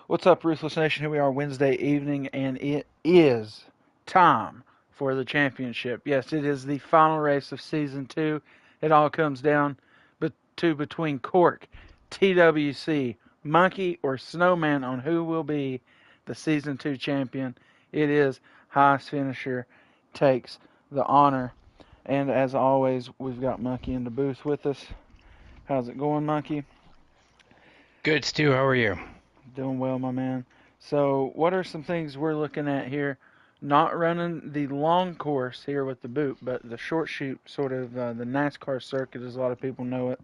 What's up, Ruthless Nation? Here we are Wednesday evening, and it is time for the championship. Yes, it is the final race of Season 2. It all comes down to between Cork, TWC, Monkey, or Snowman on who will be the Season 2 champion. It is highest finisher takes the honor. And as always, we've got Monkey in the booth with us. How's it going, Monkey? Good, Stu. How are you? Doing well, my man. So, what are some things we're looking at here? Not running the long course here with the boot, but the short shoot, sort of the NASCAR circuit, as a lot of people know it.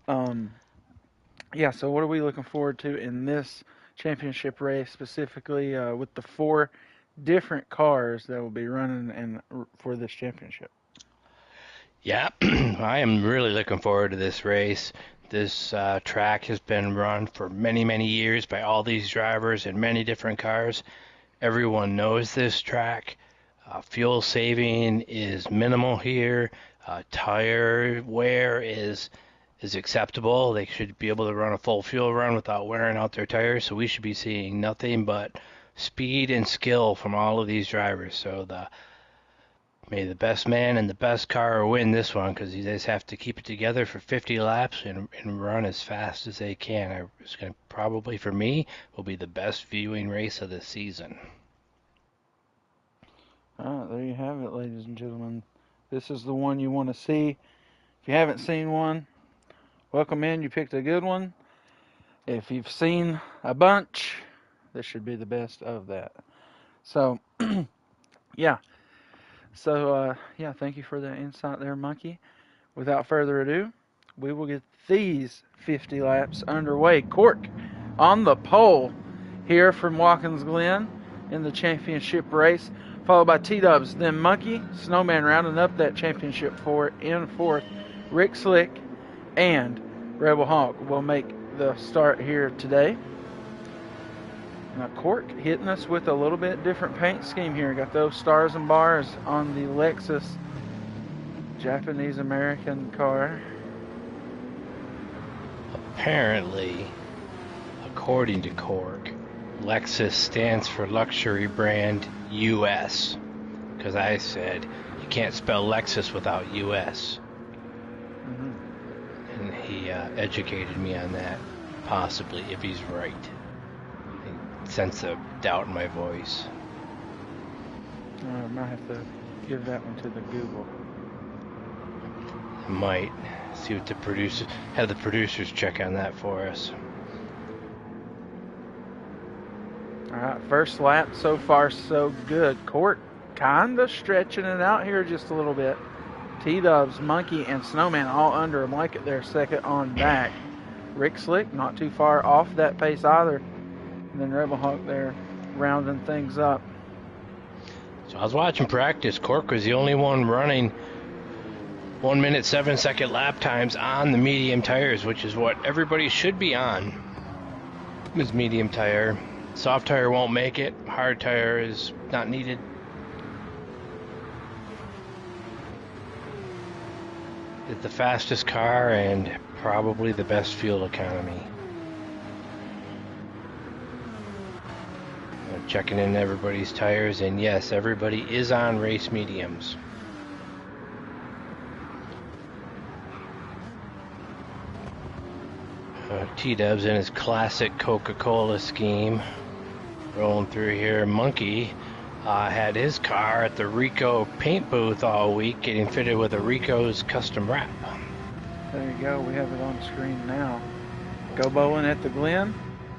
Um, yeah. So, what are we looking forward to in this championship race, specifically with the four different cars that will be running for this championship? Yeah, I am really looking forward to this race. This track has been run for many, many years by all these drivers in many different cars. Everyone knows this track. Fuel saving is minimal here. Tire wear is acceptable. They should be able to run a full fuel run without wearing out their tires. So we should be seeing nothing but speed and skill from all of these drivers. So the May the best man and the best car win this one because you just have to keep it together for 50 laps and run as fast as they can. It's going to probably, for me, will be the best viewing race of the season. All right, there you have it, ladies and gentlemen. This is the one you want to see. If you haven't seen one, welcome in. You picked a good one. If you've seen a bunch, this should be the best of that. So, yeah. So, thank you for that insight there, Monkey. Without further ado, we will get these 50 laps underway. Cork on the pole here from Watkins Glen in the championship race, followed by T-Dubs, then Monkey, Snowman rounding up that championship in fourth. Rick Slick and Rebel Hawk will make the start here today. Now Cork hitting us with a little bit different paint scheme here. Got those stars and bars on the Lexus Japanese American car. Apparently, according to Cork, Lexus stands for Luxury Brand US. Because I said you can't spell Lexus without US. Mm-hmm. And he educated me on that, possibly, if he's right. Sense of doubt in my voice. I might have to give that one to the Google. I might see what have the producers check on that for us. All right, first lap so far so good. Cork kind of stretching it out here just a little bit. T-Dubs, Monkey, and Snowman all under him like it their second on back. Rick Slick not too far off that pace either. And then Rebel Hawk there rounding things up. So I was watching practice. Cork was the only one running 1 minute 7-second lap times on the medium tires, which is what everybody should be on. Is medium tire. Soft tire won't make it. Hard tire is not needed. It's the fastest car and probably the best fuel economy. Checking in everybody's tires, and yes, everybody is on race mediums. T-Dubs in his classic Coca-Cola scheme, rolling through here. Monkey had his car at the Rico paint booth all week, getting fitted with a Rico's custom wrap. There you go. We have it on screen now. Go bowling at the Glen.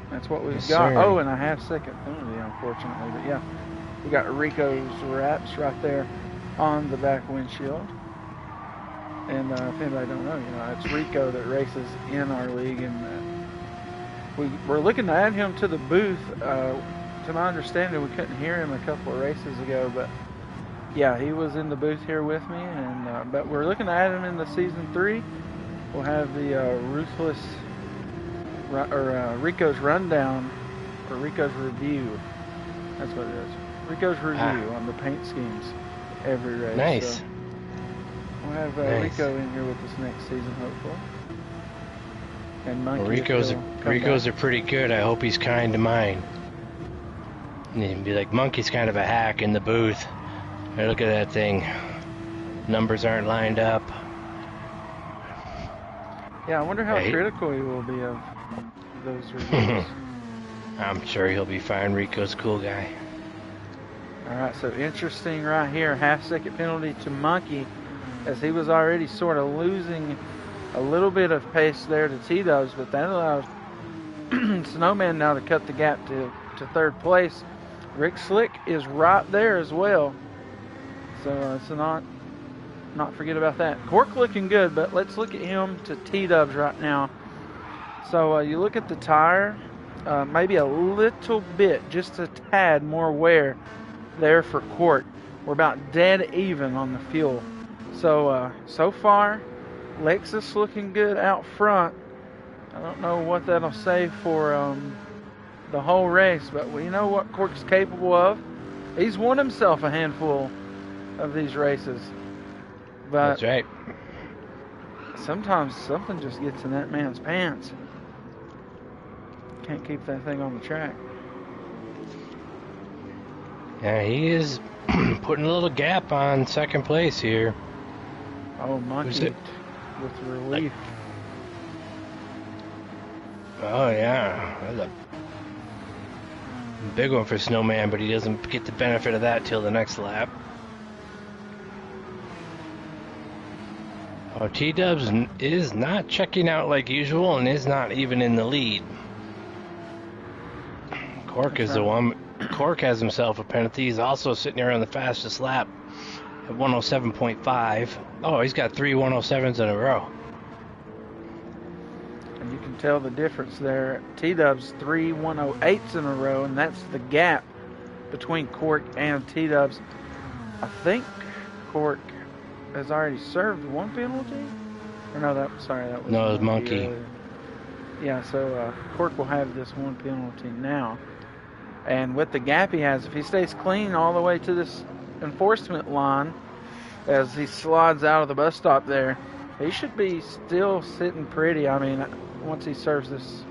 That's what we've Yes, got. sir. Oh, and a half-second penalty, unfortunately. But yeah, we got Rico's wraps right there on the back windshield. And if anybody don't know, it's Rico that races in our league, and we're looking to add him to the booth. To my understanding, we couldn't hear him a couple of races ago, but yeah, he was in the booth here with me, and but we're looking to add him in the season 3. We'll have the Ruthless or Rico's rundown or Rico's review. That's what it is. Rico's review on the paint schemes every race. Nice. So we'll have Nice. Rico in here with us next season, hopefully. And Monkey, Well, if he'll come Rico's back. are pretty good. I hope he's kind to mine. And he'd be like, Monkey's kind of a hack in the booth. Hey, look at that thing. Numbers aren't lined up. Yeah, I wonder how Hey. critical he will be of those reviews. I'm sure he'll be fine. Rico's a cool guy. All right, so interesting right here. Half-second penalty to Monkey, as he was already sort of losing a little bit of pace there to T-Dubs, but that allows Snowman now to cut the gap to third place. Rick Slick is right there as well. So not forget about that. Cork looking good, but let's look at him to T-Dubs right now. So you look at the tire, maybe a little bit, just a tad more wear there for Cork. We're about dead even on the fuel. So so far, Lexus looking good out front. I don't know what that'll say for the whole race, but we know what Cork's capable of. He's won himself a handful of these races. But That's right. sometimes something just gets in that man's pants. Can't keep that thing on the track. Yeah, he is putting a little gap on second place here. Oh, Monkey with relief. Oh, yeah. That's a big one for Snowman, but he doesn't get the benefit of that till the next lap. Oh, T-Dubs is not checking out like usual and is not even in the lead. Cork is the one. Cork has himself a penalty. He's also sitting there on the fastest lap at 107.5. Oh, he's got 3 107s in a row. And you can tell the difference there. T-Dubs 3 108s in a row, and that's the gap between Cork and T-Dubs. I think Cork has already served one penalty. Or no, that was No, it was Monkey. earlier. Yeah, so Cork will have this one penalty now. And with the gap he has, if he stays clean all the way to this enforcement line, as he slides out of the bus stop there, he should be still sitting pretty. I mean, once he serves this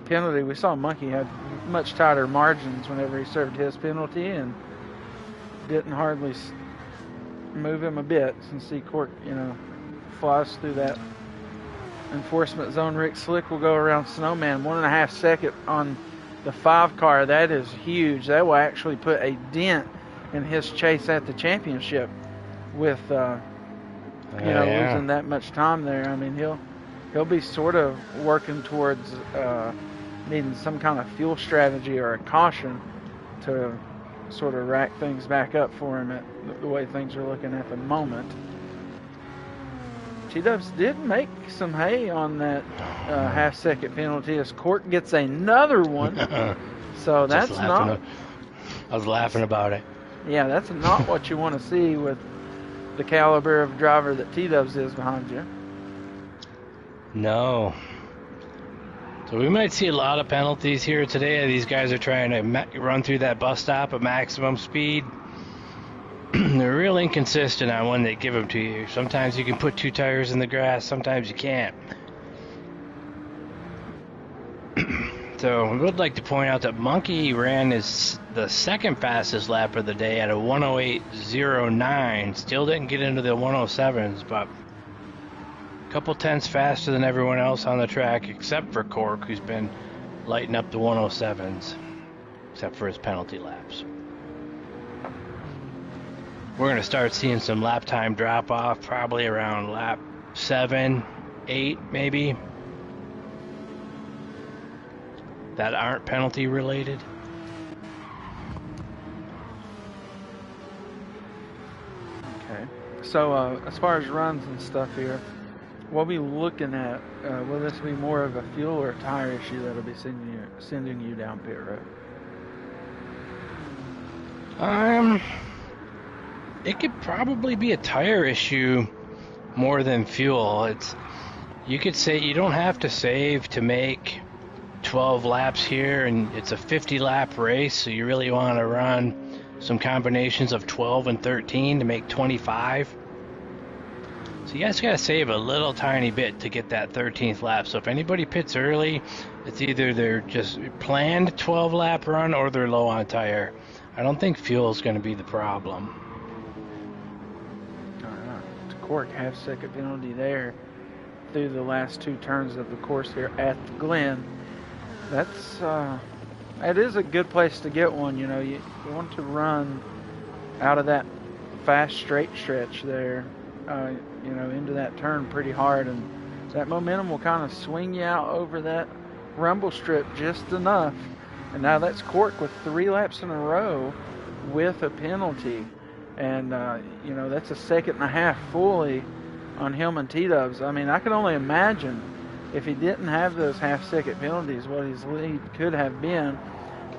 penalty, we saw Monkey had much tighter margins whenever he served his penalty and didn't hardly move him a bit. Since see Cork, flies through that enforcement zone. Rick Slick will go around Snowman 1.5 seconds on the 5 car. That is huge. That will actually put a dent in his chase at the championship with losing that much time there. I mean, he'll be sort of working towards needing some kind of fuel strategy or a caution to sort of rack things back up for him at the way things are looking at the moment. T-Dubs did make some hay on that half-second penalty as Cork gets another one. So that's not... I was laughing about it. Yeah, that's not what you want to see with the caliber of driver that T-Dubs is behind you. No. So we might see a lot of penalties here today. These guys are trying to run through that bus stop at maximum speed. They're real inconsistent on when they give them to you. Sometimes you can put 2 tires in the grass, sometimes you can't. So I would like to point out that Monkey ran the second fastest lap of the day at a 108.09. Still didn't get into the 107s, but a couple tenths faster than everyone else on the track, except for Cork, who's been lighting up the 107s, except for his penalty laps. We're going to start seeing some lap time drop off probably around lap 7, 8 maybe, that aren't penalty related. Okay. So as far as runs and stuff here, what we looking at, will this be more of a fuel or a tire issue that'll be sending you down pit road? It could probably be a tire issue more than fuel. You could say you don't have to save to make 12 laps here, and it's a 50-lap race, so you really want to run some combinations of 12 and 13 to make 25. So So you guys got to save a little tiny bit to get that 13th lap. So if anybody pits early, it's either they're just planned 12 lap run or they're low on tire. I don't think fuel is going to be the problem. All right. To Cork, half-second penalty there through the last 2 turns of the course here at the Glen. That's it is a good place to get one. You know, you want to run out of that fast straight stretch there, you know, into that turn pretty hard, and that momentum will kind of swing you out over that rumble strip just enough. And now that's Cork with 3 laps in a row with a penalty, and you know, that's a second and a half fully on him and T-Dubs. I mean, I can only imagine if he didn't have those half-second penalties, what his lead could have been,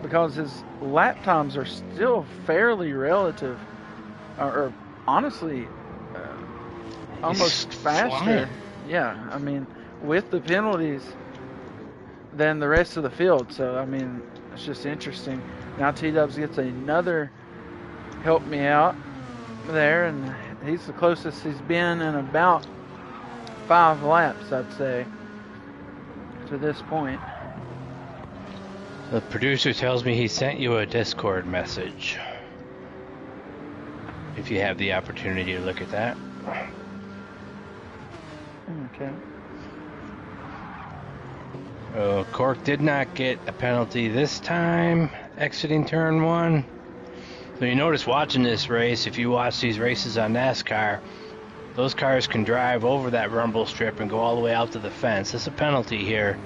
because his lap times are still fairly relative, or honestly, almost faster. Flying. Yeah, I mean, with the penalties than the rest of the field. So, I mean, it's just interesting. Now T-Dubs gets another help me out there, and he's the closest he's been in about 5 laps, I'd say, to this point. The producer tells me he sent you a Discord message. If you have the opportunity to look at that. Okay. Cork did not get a penalty this time, exiting turn 1. So you notice watching this race, if you watch these races on NASCAR, those cars can drive over that rumble strip and go all the way out to the fence. This is a penalty here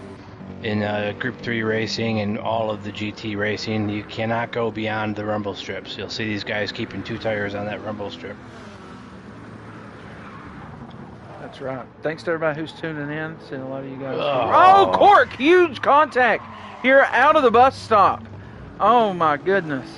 in Group 3 racing and all of the GT racing. You cannot go beyond the rumble strips. You'll see these guys keeping 2 tires on that rumble strip. That's right. Thanks to everybody who's tuning in. Seeing a lot of you guys. Oh. Oh, Cork! Huge contact here out of the bus stop. Oh my goodness.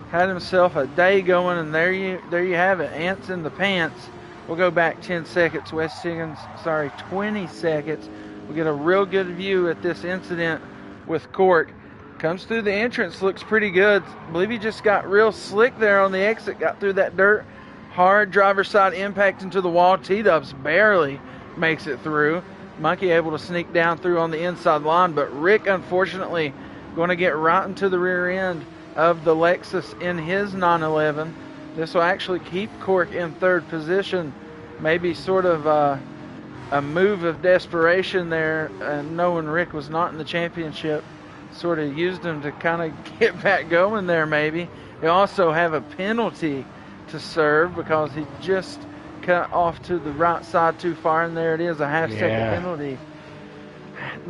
Had himself a day going, and there you have it. Ants in the pants. We'll go back 10 seconds. West Higgins, 20 seconds. We get a real good view at this incident with Cork. Comes through the entrance, looks pretty good. I believe he just got real slick there on the exit, got through that dirt. Hard driver's side impact into the wall. T-Dubs barely makes it through. Monkey able to sneak down through on the inside line, but Rick, unfortunately, going to get right into the rear end of the Lexus in his 911. This will actually keep Cork in 3rd position. Maybe sort of a move of desperation there, knowing Rick was not in the championship. Sort of used him to kind of get back going there maybe. They also have a penalty to serve because he just cut off to the right side too far, and there it is, a half-second penalty.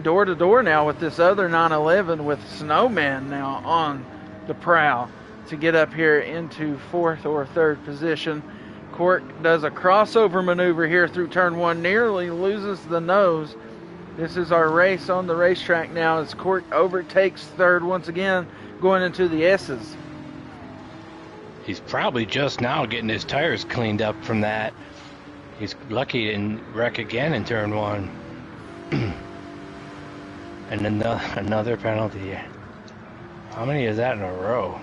Door to door now with this other 911 with Snowman now on the prowl to get up here into 4th or 3rd position. Cork does a crossover maneuver here through turn 1, nearly loses the nose. This is our race on the racetrack now as Cork overtakes 3rd once again, going into the S's. He's probably just now getting his tires cleaned up from that. He's lucky he didn't wreck again in turn 1. And another penalty. How many is that in a row?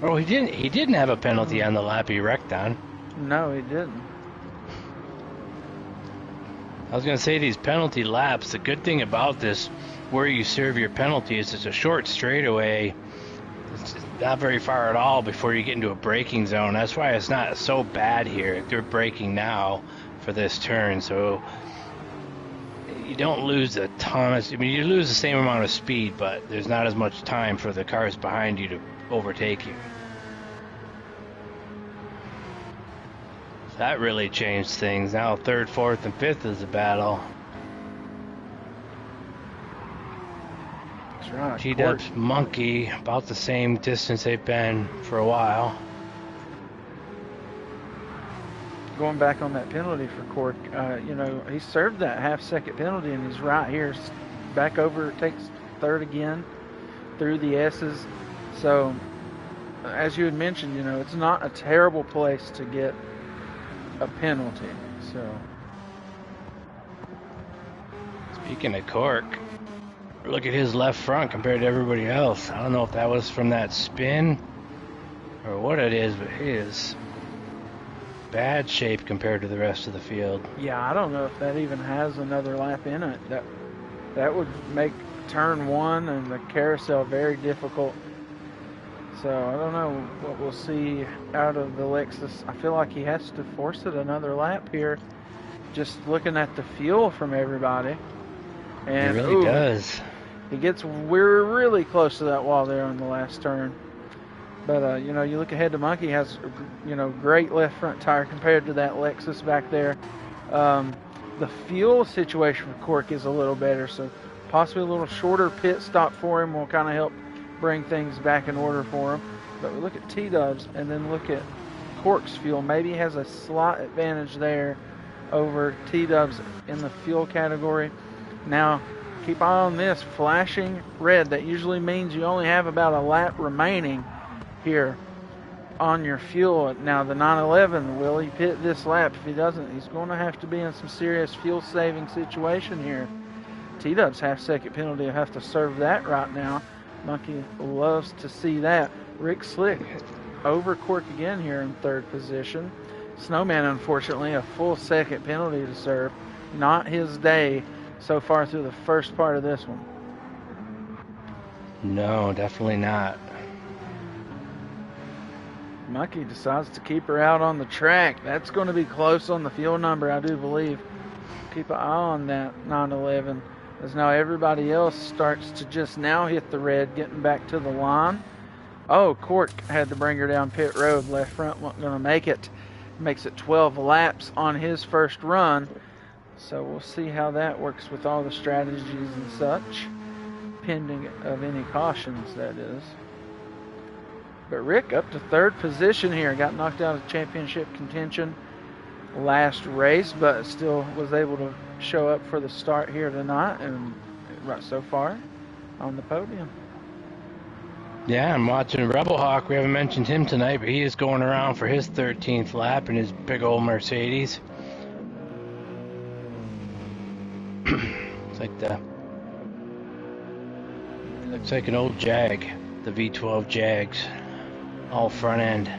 Oh, he didn't have a penalty on the lap he wrecked on. No, he didn't. I was going to say these penalty laps, the good thing about this, where you serve your penalty, is it's a short straightaway. It's not very far at all before you get into a braking zone. That's why it's not so bad here. They're braking now for this turn, so you don't lose a ton of, I mean, you lose the same amount of speed, but there's not as much time for the cars behind you to overtake you. So that really changed things. Now 3rd, 4th, and 5th is a battle. That's right. G-Dub's Monkey, about the same distance they've been for a while. Going back on that penalty for Cork, you know, he served that half-second penalty, and he's right here, back over, takes 3rd again through the S's. So, as you had mentioned, you know, it's not a terrible place to get a penalty. So, speaking of Cork, look at his left front compared to everybody else. I don't know if that was from that spin or what it is, but his bad shape compared to the rest of the field. Yeah, I don't know if that even has another lap in it. That would make turn one and the carousel very difficult. So I don't know what we'll see out of the Lexus. I feel like he has to force it another lap here. Just looking at the fuel from everybody. And It really does. We're really close to that wall there on the last turn. But, you look ahead to Monkey has, great left front tire compared to that Lexus back there. The fuel situation for Cork is a little better, so possibly a little shorter pit stop for him will kind of help bring things back in order for him. But we look at T-Dubs and then look at Cork's fuel. Maybe he has a slight advantage there over T-Dubs in the fuel category. Now, keep eye on this, flashing red. That usually means you only have about a lap remaining here on your fuel. Now, the 911, will he pit this lap? If he doesn't, he's going to have to be in some serious fuel-saving situation here. T-Dubs half-second penalty. He'll have to serve that right now. Monkey loves to see that. Rick Slick over Cork again here in third position. Snowman, unfortunately, a full second penalty to serve. Not his day so far through the first part of this one. No, definitely not. Monkey decides to keep her out on the track. That's going to be close on the fuel number, I do believe. Keep an eye on that 911. As now everybody else starts to just now hit the red, getting back to the line. Oh, Cork had to bring her down pit road. Left front wasn't going to make it. Makes it 12 laps on his first run. So we'll see how that works with all the strategies and such. Pending of any cautions, that is. But Rick up to third position here. Got knocked out of championship contention last race, but still was able to show up for the start here tonight, and right so far on the podium. Yeah, I'm watching Rebel Hawk. We haven't mentioned him tonight, but he is going around for his 13th lap in his big old Mercedes. Looks like an old Jag, the V12 Jags, all front end.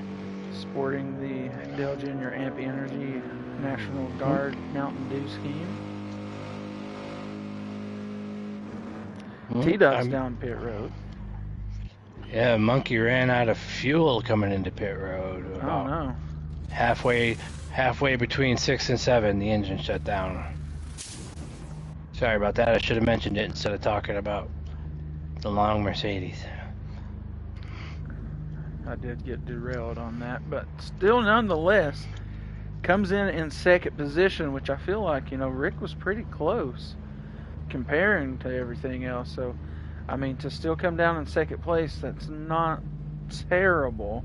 Sporting the Dell Jr. Amp Energy National Guard Mountain Dew scheme. T-Dub's down pit road. Yeah, Monkey ran out of fuel coming into pit road. Oh no. Halfway between 6 and 7, the engine shut down. Sorry about that. I should have mentioned it instead of talking about the long Mercedes. I did get derailed on that, but still nonetheless comes in second position, which I feel like, Rick was pretty close comparing to everything else. So, I mean, to still come down in second place, that's not terrible.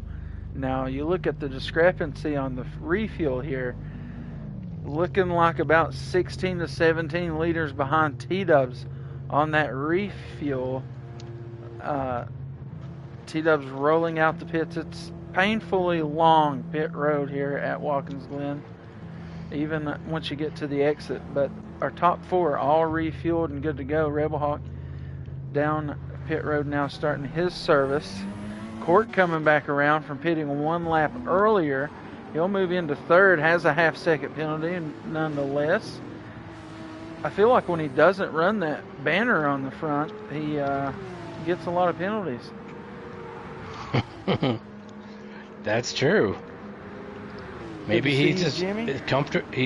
Now, you look at the discrepancy on the refuel here, looking like about 16 to 17 liters behind T-Dubs on that refuel. T-Dubs rolling out the pits. It's painfully long pit road here at Watkins Glen, even once you get to the exit. But our top four are all refueled and good to go. Rebel Hawk down pit road now, starting his service. Cork coming back around from pitting one lap earlier. He'll move into third, has a half-second penalty nonetheless. I feel like when he doesn't run that banner on the front, he gets a lot of penalties. That's true. Maybe he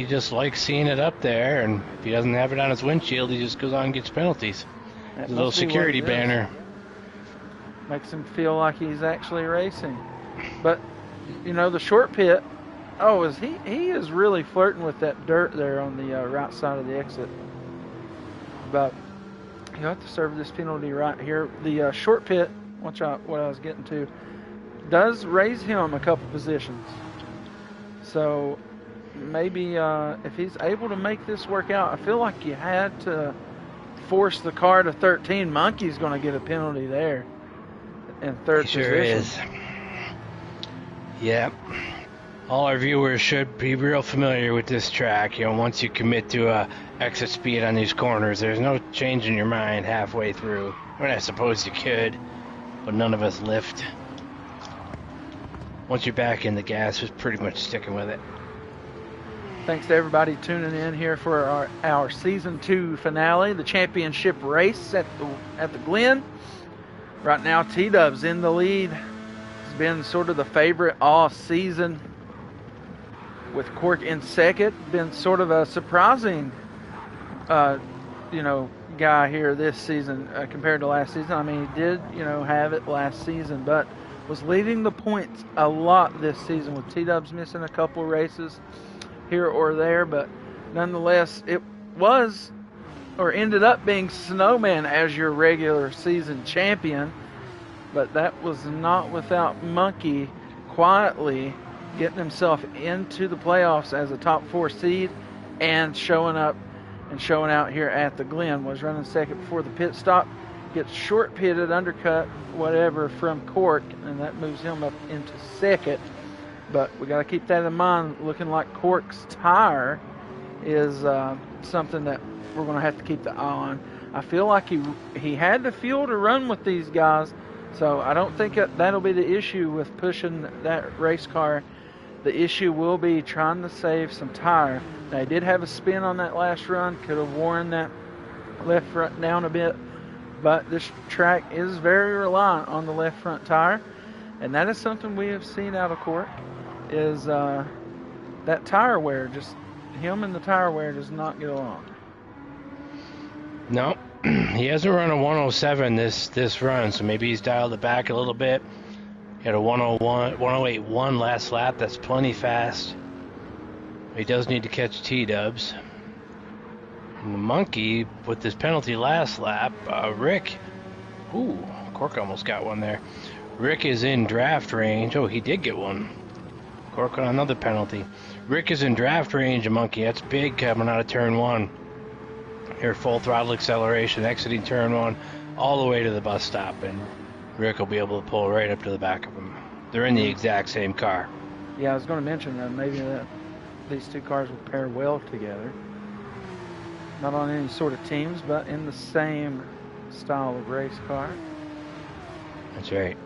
just likes seeing it up there, and if he doesn't have it on his windshield, he just goes on and gets penalties. It's a little security banner. Makes him feel like he's actually racing. But, the short pit, he is really flirting with that dirt there on the right side of the exit. But you have to serve this penalty right here. The short pit, what I was getting to, does raise him a couple positions. So maybe if he's able to make this work out, I feel like you had to force the car to 13. Monkey's going to get a penalty there in third position. Sure is. Yeah. All our viewers should be real familiar with this track. Once you commit to exit speed on these corners, there's no changing your mind halfway through. I suppose you could, but none of us lift. Once you're back in the gas, just pretty much sticking with it. Thanks to everybody tuning in here for our season 2 finale, the championship race at the Glen. Right now, T-Dub's in the lead. He's been sort of the favorite all season, with Cork in second. Been sort of a surprising, guy here this season compared to last season. I mean, he did, have it last season, but was leading the points a lot this season, with T-Dubs missing a couple races here or there, but nonetheless, it was or ended up being Snowman as your regular season champion. But that was not without Monkey quietly getting himself into the playoffs as a top 4 seed and showing up and showing out here at the Glen. Was running second before the pit stop, gets short pitted, undercut, whatever from Cork, and that moves him up into second. But we got to keep that in mind. Looking like Cork's tire is something that we're going to have to keep the eye on. I feel like he had the fuel to run with these guys, so I don't think that'll be the issue with pushing that race car. The issue will be trying to save some tire. Now, he did have a spin on that last run, could have worn that left front down a bit, but this track is very reliant on the left front tire, and that is something we have seen out of Cork, is that tire wear. Just him and the tire wear does not get along. No, he hasn't run a 107 this run, so maybe he's dialed it back a little bit. He had a 108.1 last lap. That's plenty fast. He does need to catch T-Dubs. And the Monkey, with this penalty last lap, Rick, Cork almost got one there. Rick is in draft range. Oh, he did get one. Cork on another penalty. Rick is in draft range of Monkey. That's big coming out of turn 1. Here, full throttle acceleration, exiting turn 1, all the way to the bus stop, and Rick will be able to pull right up to the back of him. They're in the exact same car. Yeah, I was going to mention that maybe these two cars will pair well together. Not on any sort of teams, but in the same style of race car. That's right.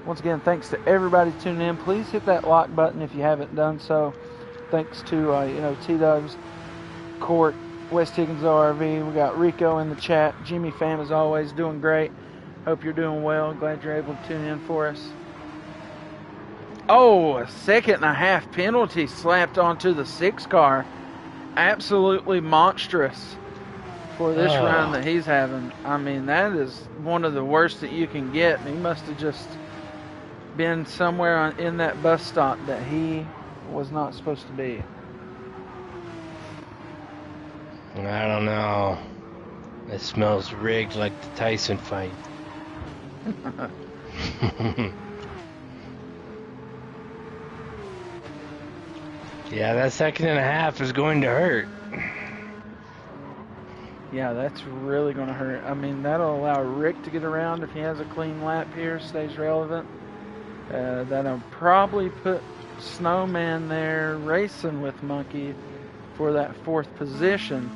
Once again, thanks to everybody tuning in. Please hit that like button if you haven't done so. Thanks to T-Dubs, Cork, West Higgins ORV. We got Rico in the chat. Jimmy Fam is always doing great. Hope you're doing well. Glad you're able to tune in for us. Oh, a 2.5 penalty slapped onto the 6 car. Absolutely monstrous for this run that he's having. I mean, that is one of the worst that you can get. He must have just been somewhere in that bus stop that he was not supposed to be. I don't know. It smells rigged like the Tyson fight. Yeah, that 2.5 is going to hurt. Yeah, that's really going to hurt. I mean, that'll allow Rick to get around if he has a clean lap here, stays relevant. That'll probably put Snowman there racing with Monkey for that 4th position.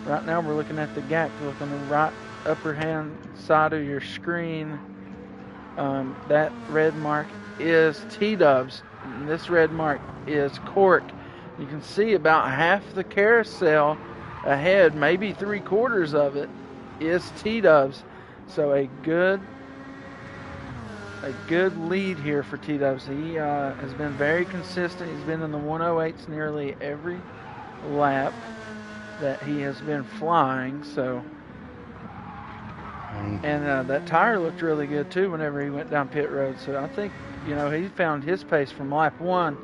Right now we're looking at the gap. Look on the right upper hand side of your screen. That red mark is T-Dubs. And this red mark is Cork. You can see about half the carousel ahead, maybe 3/4 of it, is T-Dubs. So a good lead here for T-Dubs. He has been very consistent. He's been in the 108s nearly every lap that he has been flying. So, and that tire looked really good too whenever he went down pit road. So I think he found his pace from lap 1,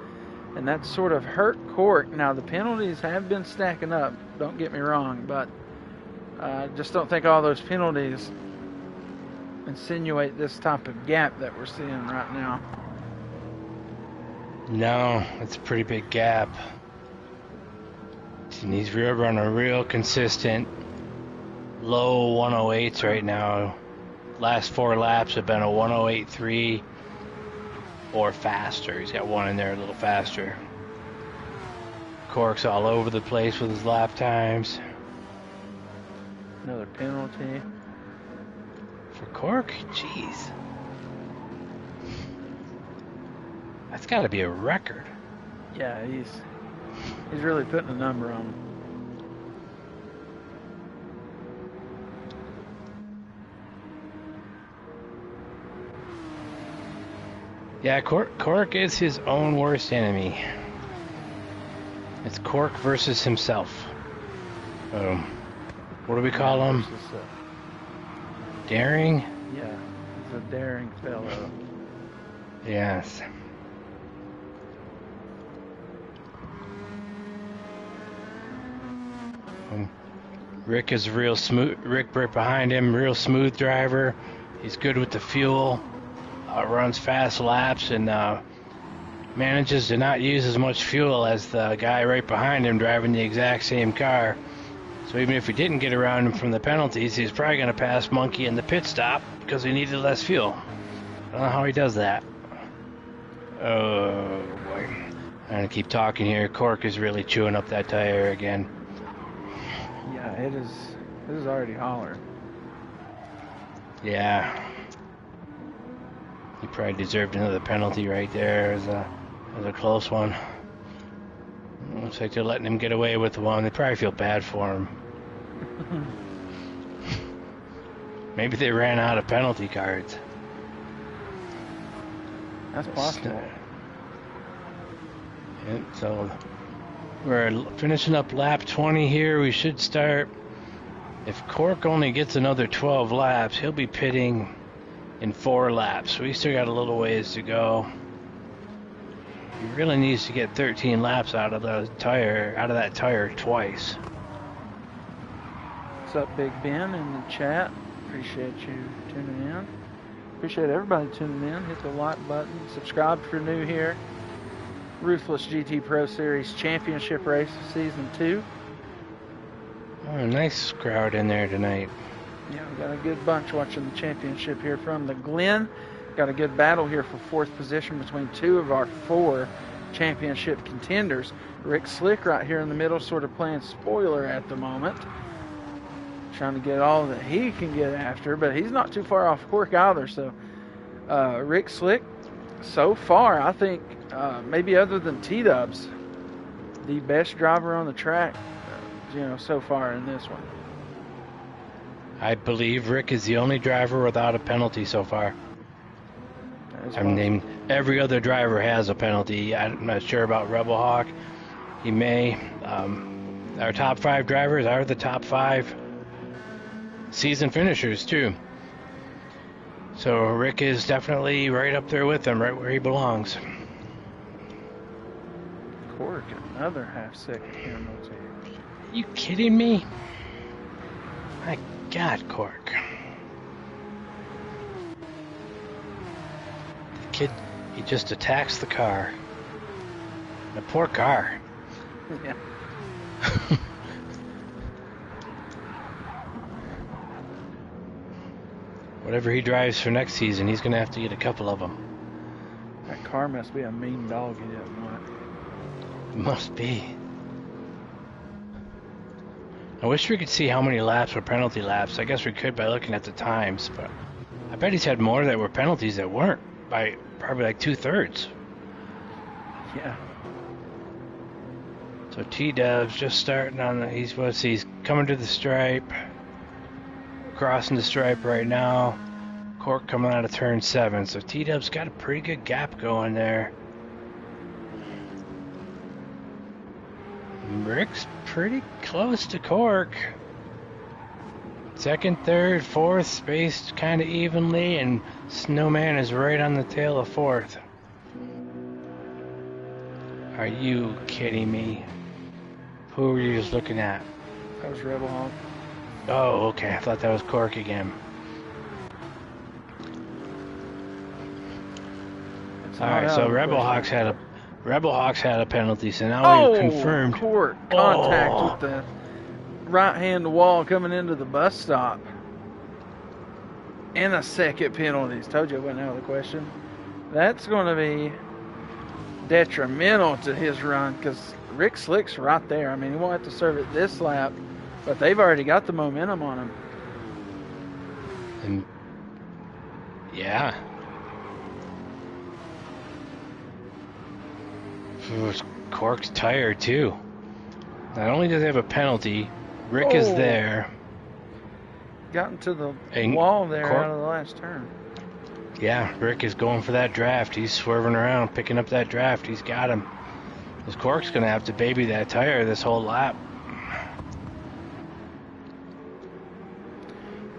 and that sort of hurt Cork. Now the penalties have been stacking up. Don't get me wrong, but I just don't think all those penalties insinuate this type of gap that we're seeing right now. No, it's a pretty big gap. And he's running a real consistent low 108s right now. Last 4 laps have been a 108.3 or faster. He's got one in there a little faster. Cork's all over the place with his lap times. Another penalty. For Cork? Jeez. That's got to be a record. Yeah, He's really putting a number on him. Yeah, Cork is his own worst enemy. It's Cork versus himself. What do we call him? Daring? Yeah, he's a daring fellow. Yes. Rick is real smooth. Rick right behind him, real smooth driver. He's good with the fuel. Runs fast laps and manages to not use as much fuel as the guy right behind him driving the exact same car. So even if he didn't get around him from the penalties, he's probably going to pass Monkey in the pit stop because he needed less fuel. I don't know how he does that. Oh boy. I'm going to keep talking here. Cork is really chewing up that tire again. Yeah, it is. It is already holler. Yeah. He probably deserved another penalty right there. It was a close one. Looks like they're letting him get away with one. They probably feel bad for him. Maybe they ran out of penalty cards. That's possible. And so we're finishing up lap 20 here. We should start. If Cork only gets another 12 laps, he'll be pitting in 4 laps. We still got a little ways to go. He really needs to get 13 laps out of that tire twice. What's up, Big Ben in the chat? Appreciate you tuning in. Appreciate everybody tuning in. Hit the like button. Subscribe if you're new here. Ruthless GT Pro Series Championship Race Season 2. Oh, nice crowd in there tonight. Yeah, we got a good bunch watching the championship here from the Glen. Got a good battle here for 4th position between 2 of our 4 championship contenders. Rick Slick right here in the middle, sort of playing spoiler at the moment. Trying to get all that he can get after, but he's not too far off Cork either. So Rick Slick, so far, I think, maybe other than T-Dubs, the best driver on the track, so far in this one. I believe Rick is the only driver without a penalty so far. I mean, every other driver has a penalty. I'm not sure about Rebel Hawk. He may. Our top 5 drivers are the top 5 season finishers, too. So Rick is definitely right up there with them, right where he belongs. Cork, another half-second penalty. Are you kidding me? My God, Cork. The kid, he just attacks the car. The poor car. Yeah. Whatever he drives for next season, he's going to have to get a couple of them. That car must be a mean dog he didn't want. It must be. I wish we could see how many laps were penalty laps. I guess we could by looking at the times, but I bet he's had more that were penalties that weren't, by probably like 2/3. Yeah. So T-Dub's just starting on he's coming to the stripe, crossing the stripe right now. Cork coming out of turn 7, so T-Dub's got a pretty good gap going there. Rick's pretty close to Cork. 2nd, 3rd, 4th, spaced kind of evenly, and Snowman is right on the tail of 4th. Are you kidding me? Who were you just looking at? That was Rebel Hawk. Oh, okay. I thought that was Cork again. Alright, so Rebel Hawks had a penalty, so now we've confirmed. Cork contact with the right-hand wall coming into the bus stop. And a second penalty. Told you it wasn't out of the question. That's going to be detrimental to his run because Rick Slick's right there. I mean, he won't have to serve it this lap, but they've already got the momentum on him. And yeah. Cork's tired too. Not only does he have a penalty, Rick is there. Got into the And wall there Cork, out of the last turn. yeah, Rick is going for that draft. He's swerving around, picking up that draft. He's got him. This Cork's going to have to baby that tire this whole lap.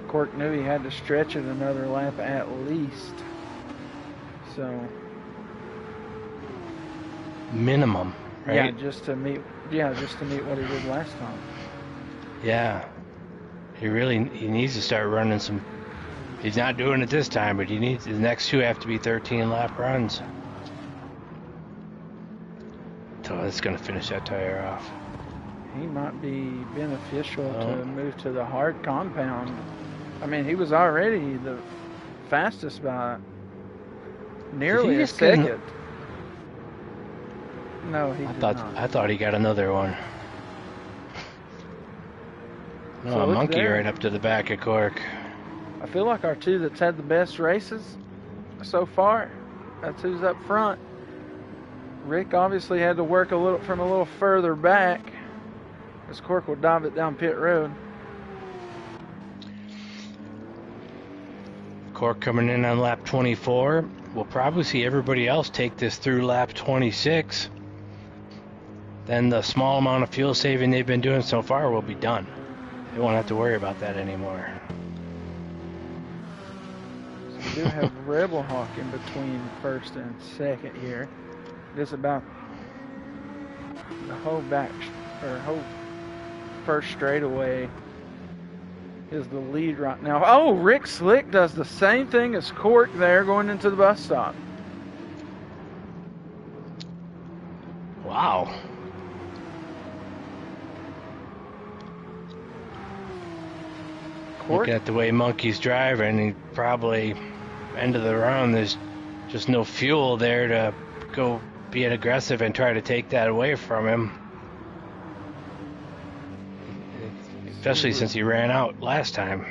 Cork knew he had to stretch it another lap at least. So minimum, right? just to meet what he did last time. Yeah. He needs to start running some. He's not doing it this time, but his next two have to be 13 lap runs. So it's going to finish that tire off. He might be beneficial to move to the hard compound. I mean, he was already the fastest by nearly a second. No, he did not. I thought he got another one. No, So a monkey there. right up to the back of Cork. I feel like our two that's had the best races so far, that's who's up front. Rick obviously had to work a little further back, as Cork will dive it down pit road. Cork coming in on lap 24. We'll probably see everybody else take this through lap 26. Then the small amount of fuel saving they've been doing so far will be done. They won't have to worry about that anymore. So we do have Rebel Hawk in between first and second here. Just about the whole whole first straightaway is the lead right now. Oh, Rick Slick does the same thing as Cork there going into the bus stop. Wow. Cork, Looking at the way Monkey's driving, he probably, end of the run, there's just no fuel there to go being aggressive and try to take that away from him. Especially since he ran out last time.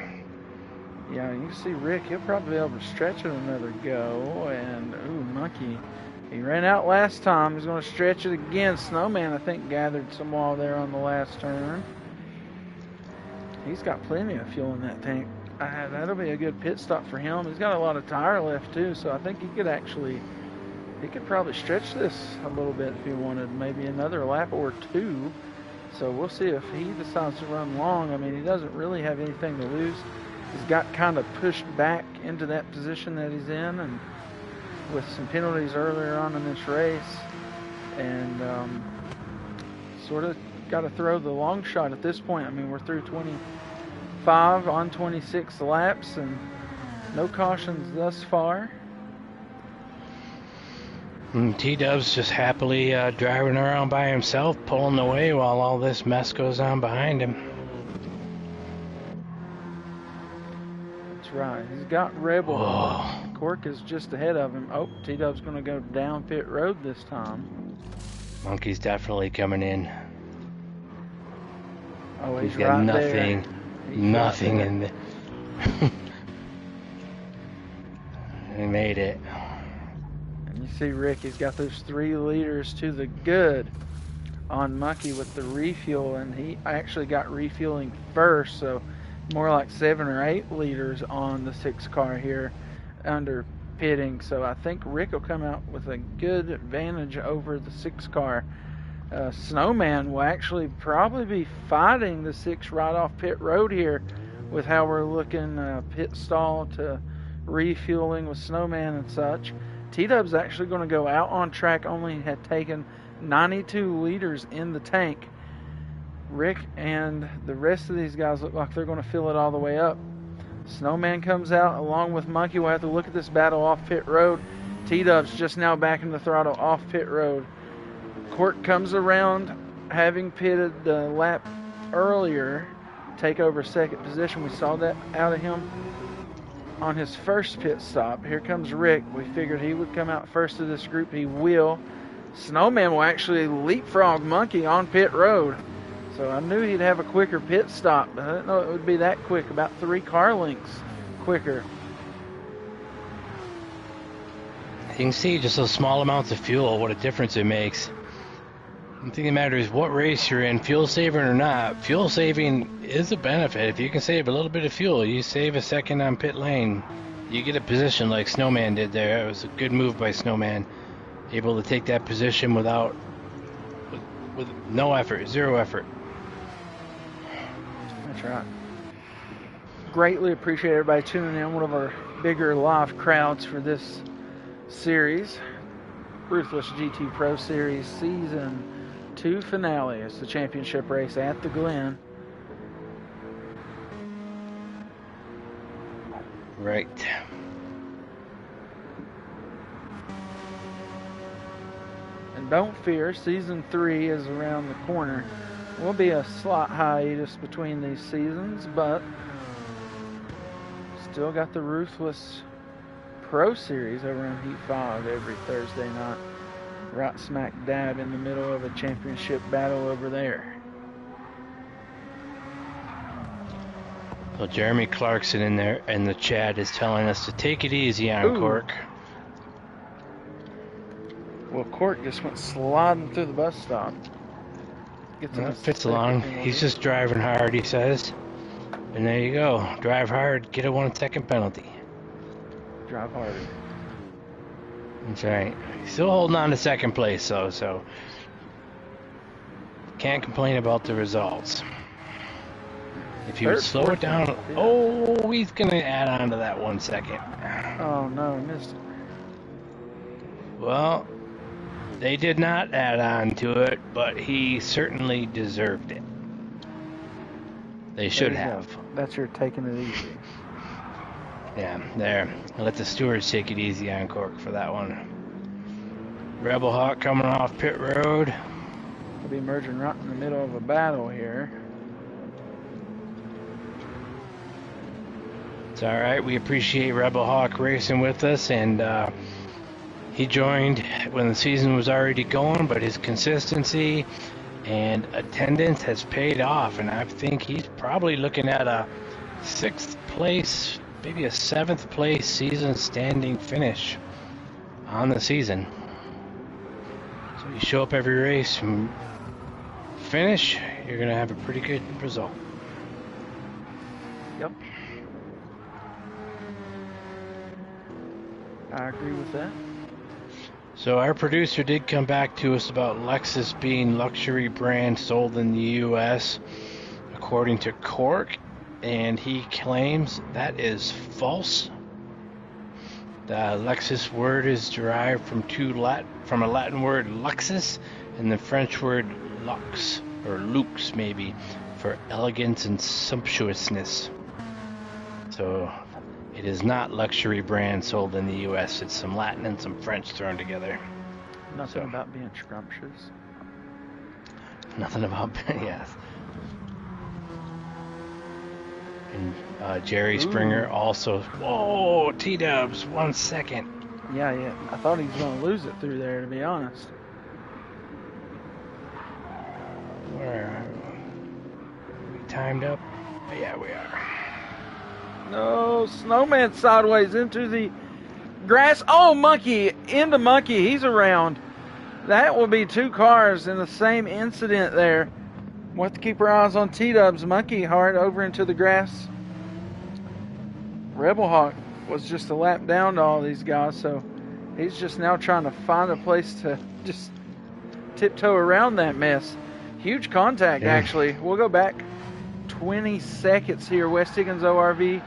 yeah, you can see Rick, he'll probably be able to stretch it another go. And, ooh, Monkey, he ran out last time. He's going to stretch it again. Snowman, I think, gathered some wall there on the last turn. He's got plenty of fuel in that tank. That'll be a good pit stop for him. He's got a lot of tire left, too, so I think he could probably stretch this a little bit if he wanted, maybe another lap or two. So we'll see if he decides to run long. I mean, he doesn't really have anything to lose. He's got kind of pushed back into that position that he's in, and with some penalties earlier on in this race, and sort of got to throw the long shot at this point. I mean, we're through 25 on 26 laps, and no cautions thus far. T-Dub's just happily driving around by himself, pulling away while all this mess goes on behind him. That's right. He's got Rebel. Whoa. Cork is just ahead of him. Oh, T-Dub's going to go down pit road this time. Monkey's definitely coming in. Oh, He's he's got right nothing, there. nothing Right in there. He made it. And you see Rick, he's got those 3 liters to the good on Monkey with the refuel, and he actually got refueling first, so more like 7 or 8 liters on the 6 car here under pitting. So I think Rick will come out with a good advantage over the 6 car. Snowman will actually probably be fighting the 6 right off pit road here with how we're looking, pit stall to refueling with Snowman and such. T-Dub's actually going to go out on track, only had taken 92 liters in the tank. Rick and the rest of these guys look like they're going to fill it all the way up. Snowman comes out along with Monkey. We'll have to look at this battle off pit road. T-Dub's just now back in the throttle off pit road. Cork comes around, having pitted the lap earlier, take over second position. We saw that out of him on his first pit stop. Here comes Rick. We figured he would come out first of this group. He will. Snowman will actually leapfrog Monkey on pit road. So I knew he'd have a quicker pit stop, but I didn't know it would be that quick, about 3 car lengths quicker. You can see just those small amounts of fuel, what a difference it makes. The thing that matters is what race you're in, fuel saving or not. Fuel saving is a benefit. If you can save a little bit of fuel, you save a second on pit lane. You get a position like Snowman did there. It was a good move by Snowman. Able to take that position with no effort, zero effort. That's right. Greatly appreciate everybody tuning in. One of our bigger live crowds for this series. Ruthless GT Pro Series Season 2 finale. It's the championship race at the Glen. Right. And don't fear, Season 3 is around the corner. Will be a slight hiatus between these seasons, but still got the Ruthless Pro Series over in Heat 5 every Thursday night. Right smack dab in the middle of a championship battle over there. So Jeremy Clarkson in there in the chat is telling us to take it easy on Cork. Well, Cork just went sliding through the bus stop. That fits along. He's just driving hard, he says. And there you go. Drive hard, get a 1 second penalty. Drive harder. That's right. He's still holding on to second place, though, so can't complain about the results. If you would slow it down, yeah. Oh, he's gonna add on to that 1 second. Oh no, I missed it. Well, they did not add on to it, but he certainly deserved it. They should have. That's your taking it easy. Yeah, there. I'll let the stewards take it easy on Cork for that one. Rebel Hawk coming off pit road. We'll be merging right in the middle of a battle here. It's all right. We appreciate Rebel Hawk racing with us, and he joined when the season was already going, but his consistency and attendance has paid off, and I think he's probably looking at a 6th place, maybe a 7th place season standing finish on the season. So you show up every race and finish, you're going to have a pretty good result. Yep. I agree with that. So our producer did come back to us about Lexus being luxury brand sold in the U.S. according to Cork, and he claims that is false. The Lexus word is derived from a Latin word luxus and the French word lux, or lux maybe, for elegance and sumptuousness. So it is not luxury brand sold in the U.S. It's some Latin and some French thrown together. Nothing about being scrumptious. Nothing about, yes. And Jerry Springer also. Whoa, T-Dubs, 1 second. Yeah. I thought he was going to lose it through there, to be honest. Where are we timed up? Yeah, we are. No, Snowman sideways into the grass. Oh, Monkey, into Monkey. He's around. That will be 2 cars in the same incident there. We'll have to keep our eyes on T-Dubs. Monkey hard over into the grass. Rebel Hawk was just a lap down to all these guys, so he's just now trying to find a place to just tiptoe around that mess. Huge contact, actually. We'll go back 20 seconds here. West Higgins ORV,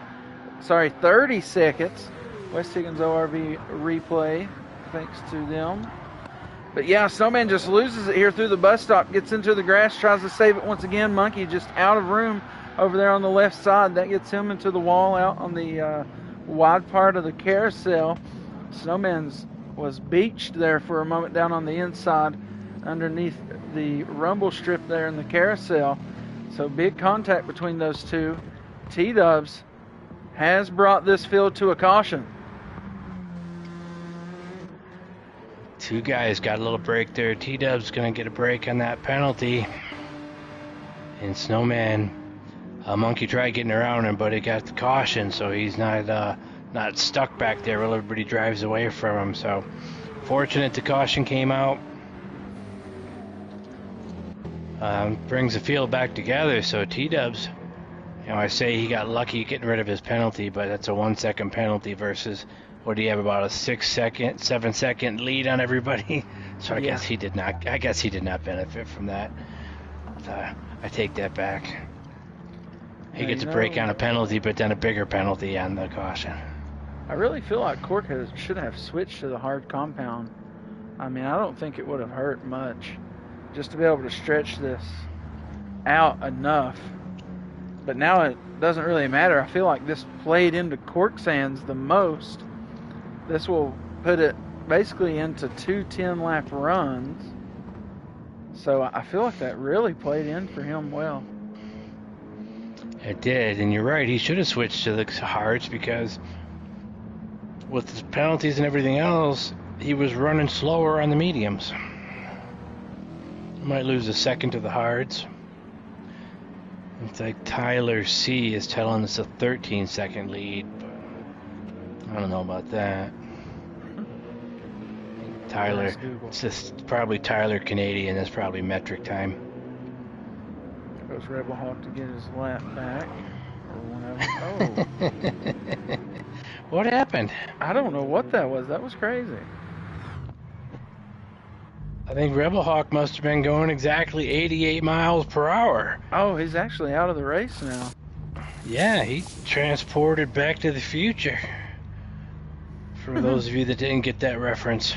30 seconds. West Higgins ORV replay, thanks to them. But yeah, Snowman just loses it here through the bus stop, gets into the grass, tries to save it once again. Monkey just out of room over there on the left side. That gets him into the wall out on the wide part of the carousel. Snowman's was beached there for a moment down on the inside underneath the rumble strip there in the carousel. So big contact between those two. T-Dubs has brought this field to a caution. 2 guys got a little break there. T-Dub's going to get a break on that penalty. And Snowman, Monkey tried getting around him, but he got the caution, so he's not stuck back there while everybody drives away from him. So fortunate the caution came out. brings the field back together. So T-Dubs, I say he got lucky getting rid of his penalty, but that's a 1 second penalty versus what do you have, about a 6 second, 7 second lead on everybody. So I guess he did not. I guess he did not benefit from that. I take that back. He gets a break on a penalty, but then a bigger penalty on the caution. I really feel like Cork should have switched to the hard compound. I mean, I don't think it would have hurt much just to be able to stretch this out enough. But now it doesn't really matter. I feel like this played into Cork's hands the most. This will put it basically into 2 10-lap runs. So I feel like that really played in for him well. It did, and you're right. He should have switched to the hards because with his penalties and everything else, he was running slower on the mediums. He might lose a second to the hards. It's like Tyler C is telling us a 13-second lead, but I don't know about that. Tyler, it's just probably Tyler Canadian. That's probably metric time. Goes Rebel Hawk to get his lap back. Or whenever. What happened? I don't know what that was. That was crazy. I think Rebel Hawk must have been going exactly 88 miles per hour. Oh, he's actually out of the race now. Yeah, he transported back to the future. For those of you that didn't get that reference.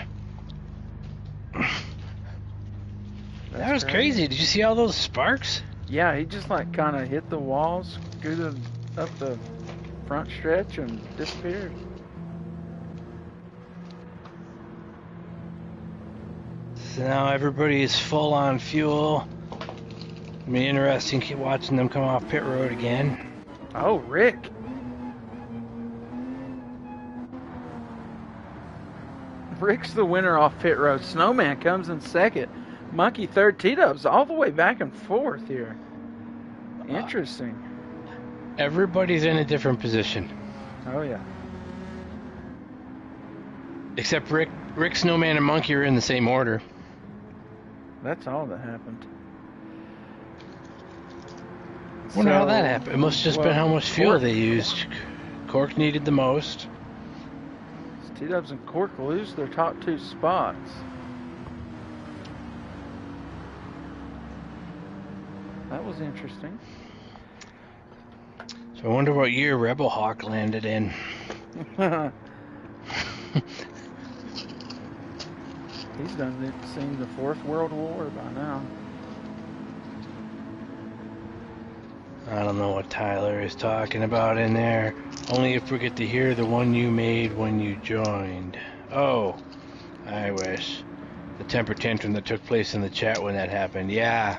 That was crazy. Did you see all those sparks? Yeah, he just like kind of hit the walls, scooted up the front stretch, and disappeared. So now everybody is full on fuel. It'll be interesting keep watching them come off pit road again. Oh, Rick. Rick's the winner off pit road. Snowman comes in second. Monkey third. T-Dubs all the way back and forth here. Interesting. Everybody's in a different position. Oh, yeah. Except Rick, Snowman, and Monkey are in the same order. That's all that happened. Wonder how that happened. It must have just been how much fuel they used. Cork needed the most. T-Dubs and Cork lose their top 2 spots. That was interesting. So I wonder what year Rebel Hawk landed in. He's seen the 4th World War by now. I don't know what Tyler is talking about in there. Only if we get to hear the one you made when you joined. Oh, I wish. The temper tantrum that took place in the chat when that happened. Yeah,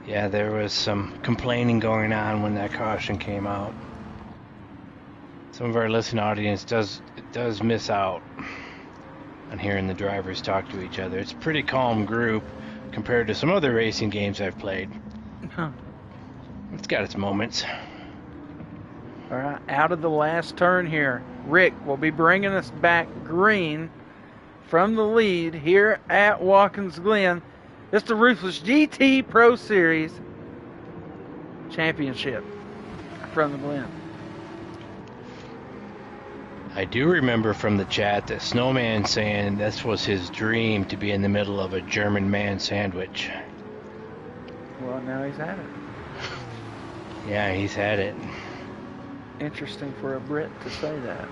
there was some complaining going on when that caution came out. Some of our listening audience does miss out on hearing the drivers talk to each other. It's a pretty calm group compared to some other racing games I've played. Huh. It's got its moments. All right, out of the last turn here. Rick will be bringing us back green from the lead here at Watkins Glen. It's the Ruthless GT Pro Series Championship from the Glen. I do remember from the chat that Snowman saying this was his dream to be in the middle of a German man sandwich. Well, now he's had it. Yeah, he's had it. Interesting for a Brit to say that.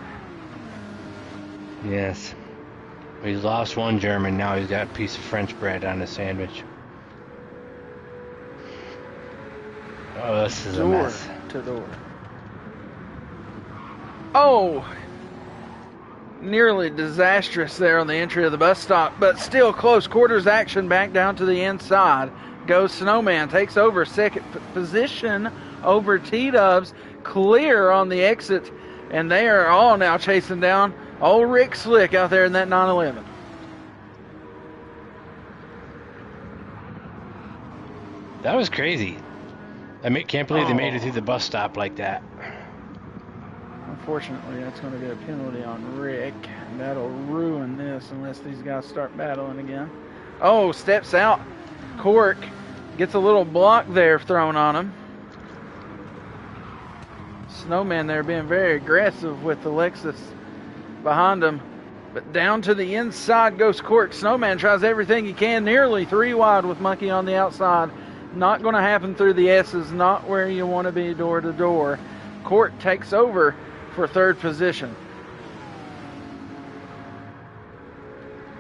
Yes. He's lost one German, now he's got a piece of French bread on his sandwich. Oh, this is a mess. To door. Oh! Nearly disastrous there on the entry of the bus stop, but still close quarters action back down to the inside. Goes Snowman, takes over second position over T-Dubs, clear on the exit, and they are all now chasing down old Rick Slick out there in that 911. That was crazy. Can't believe they made it through the bus stop like that. Unfortunately, that's going to be a penalty on Rick, and that'll ruin this unless these guys start battling again. Oh, steps out. Cork Gets a little block there thrown on him. Snowman there being very aggressive with the Lexus behind him. But down to the inside goes Cork. Snowman tries everything he can, nearly 3 wide with Monkey on the outside. Not going to happen through the S's, not where you want to be door to door. Cork takes over for third position.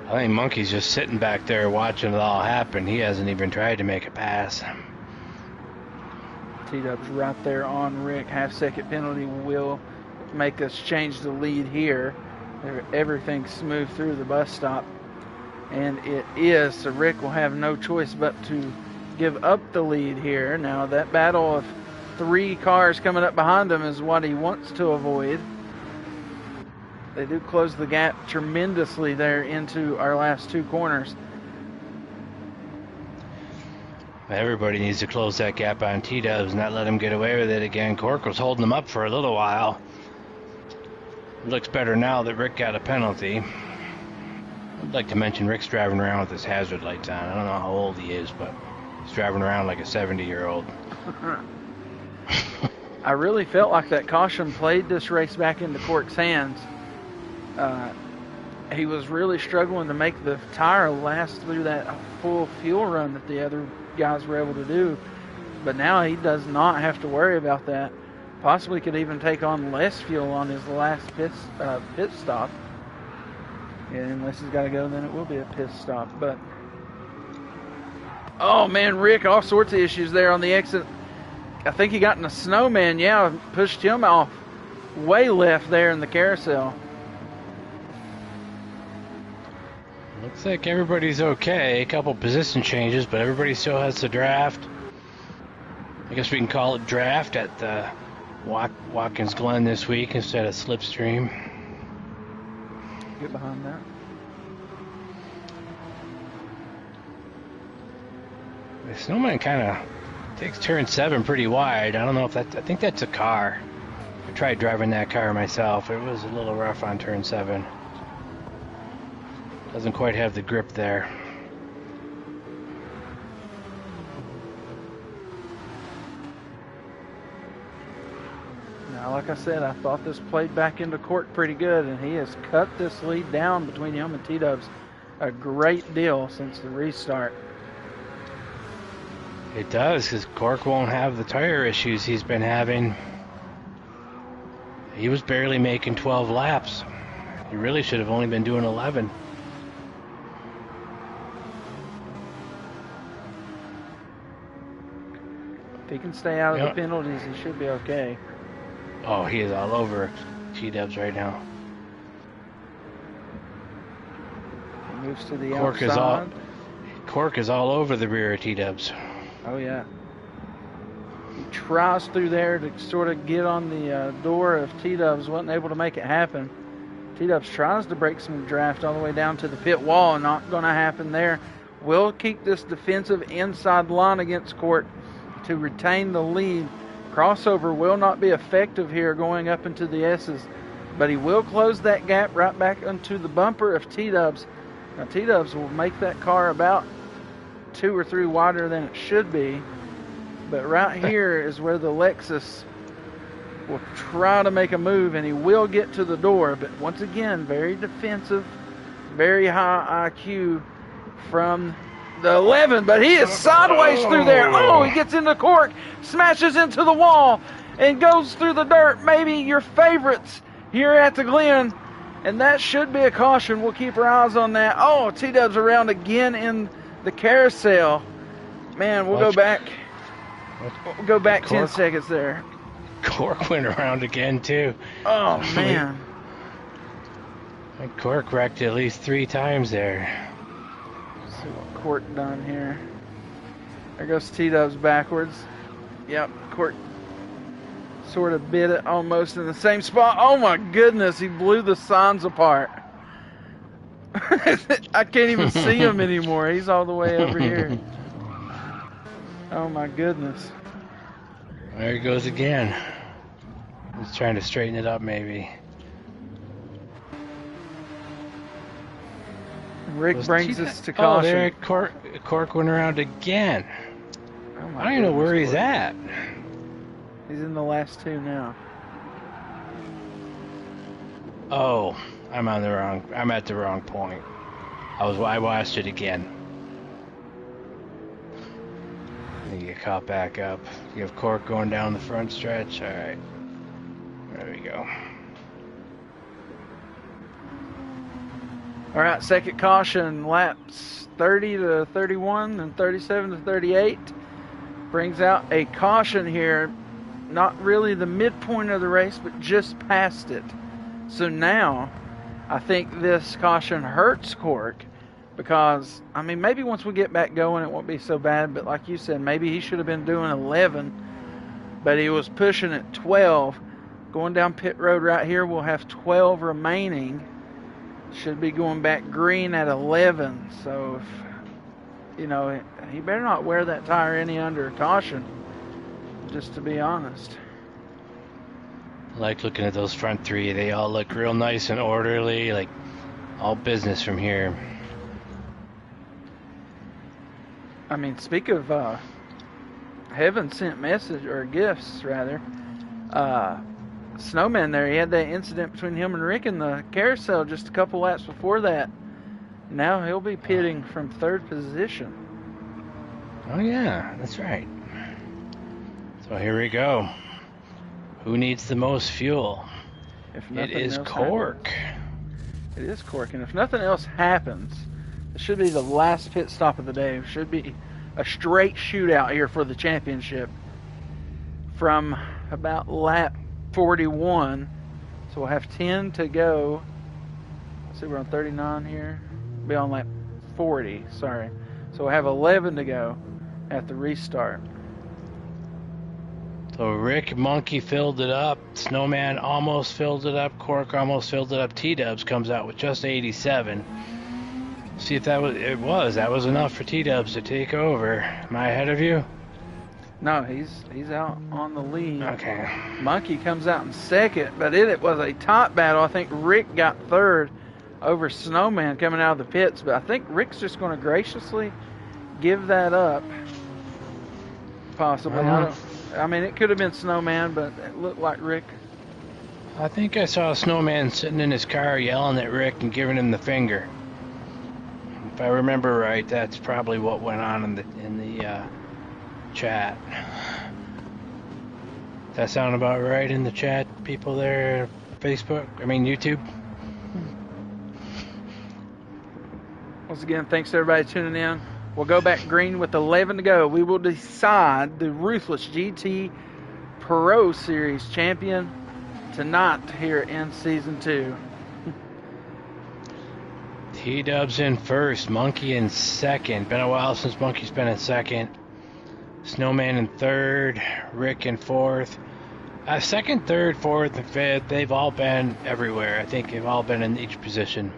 I think Monkey's just sitting back there watching it all happen. He hasn't even tried to make a pass. T-Dub's right there on Rick. Half-second penalty will make us change the lead here. Everything's smooth through the bus stop. And it is, so Rick will have no choice but to give up the lead here. Now that battle of 3 cars coming up behind him is what he wants to avoid. They do close the gap tremendously there into our last 2 corners. Everybody needs to close that gap on T-Dubs and not let him get away with it again. Cork was holding him up for a little while. It looks better now that Rick got a penalty. I'd like to mention Rick's driving around with his hazard lights on. I don't know how old he is, but he's driving around like a 70-year-old. I really felt like that caution played this race back into Cork's hands. He was really struggling to make the tire last through that full fuel run that the other guys were able to do. But now he does not have to worry about that. Possibly could even take on less fuel on his last pit stop. And unless he's got to go, then it will be a pit stop. But, oh man, Rick, all sorts of issues there on the exit. I think he got in a Snowman, yeah, pushed him off way left there in the carousel. Looks like everybody's okay. A couple position changes, but everybody still has the draft. I guess we can call it draft at the Watkins Glen this week instead of Slipstream. Get behind that. The Snowman kind of takes turn 7 pretty wide. I don't know if that's... I think that's a car. I tried driving that car myself. It was a little rough on turn 7. Doesn't quite have the grip there. Now, like I said, I thought this played back into Cork pretty good, and he has cut this lead down between him and T-Dubs a great deal since the restart. It does, because Cork won't have the tire issues he's been having. He was barely making 12 laps. He really should have only been doing 11. If he can stay out of the penalties, he should be okay. Oh, he is all over T-Dubs right now. He moves to the outside. Cork is all over the rear of T-Dubs. Oh, yeah. He tries through there to sort of get on the door of T-Dubs. Wasn't able to make it happen. T-Dubs tries to break some draft all the way down to the pit wall. Not going to happen there. Will keep this defensive inside line against Cork to retain the lead. Crossover will not be effective here going up into the S's, but he will close that gap right back into the bumper of T-Dubs. Now T-Dubs will make that car about 2 or 3 wider than it should be, but right here is where the Lexus will try to make a move, and he will get to the door, but once again, very defensive, very high IQ from the 11, but he is sideways through there. Oh, he gets into Cork, smashes into the wall, and goes through the dirt. Maybe your favorites here at the Glen, and that should be a caution. We'll keep our eyes on that. Oh, T-Dubs around again in the carousel. Man, we'll go back. We'll go back 10 seconds there. Cork went around again, too. Oh, man. Cork wrecked at least 3 times there. Let's see what Cork done here. There goes T-Dubs backwards. Yep, Cork sort of bit it almost in the same spot. Oh, my goodness. He blew the signs apart. I can't even see him anymore. He's all the way over here. Oh, my goodness. There he goes again. He's trying to straighten it up, maybe. Rick brings us to caution. Oh, there Cork went around again. Oh my I don't even know where goodness, he's at. He's in the last two now. Oh, I'm at the wrong point. I watched it again. You get caught back up. You have Cork going down the front stretch. All right. There we go. All right, second caution, laps 30 to 31 and 37 to 38. Brings out a caution here, not really the midpoint of the race, but just past it. So now, I think this caution hurts Cork because, I mean, maybe once we get back going, it won't be so bad. But like you said, maybe he should have been doing 11, but he was pushing at 12. Going down pit road right here, we'll have 12 remaining. Should be going back green at 11. So, if, you know, he better not wear that tire any under caution, just to be honest. I like looking at those front three. They all look real nice and orderly, like all business from here. I mean, speak of heaven sent message, or gifts rather. Snowman there, he had that incident between him and Rick in the carousel just a couple laps before that. Now he'll be pitting from third position. Oh yeah, that's right. So here we go. Who needs the most fuel? It is Cork. It is Cork, and if nothing else happens, it should be the last pit stop of the day. It should be a straight shootout here for the championship from about lap 41. So we'll have 10 to go. Let's see, we're on 39 here. We'll be on lap 40, sorry. So we'll have 11 to go at the restart. So Rick Monkey filled it up. Snowman almost filled it up. Cork almost filled it up. T-Dubs comes out with just 87. See if that was enough for T-Dubs to take over. Am I ahead of you? No, he's out on the lead. Okay. Monkey comes out in second, but it was a top battle. I think Rick got third over Snowman coming out of the pits, but I think Rick's just going to graciously give that up. Possibly. I mean, it could have been Snowman, but it looked like Rick. I think I saw Snowman sitting in his car yelling at Rick and giving him the finger. If I remember right, that's probably what went on in the chat. Does that sound about right in the chat, people there, YouTube? Once again, thanks to everybody tuning in. We'll go back green with 11 to go. We will decide the Ruthless GT Pro Series champion tonight here in Season 2. T-Dubs in first, Monkey in second. Been a while since Monkey's been in second. Snowman in third, Rick in fourth. Second, third, fourth, and fifth, they've all been everywhere. I think they've all been in each position.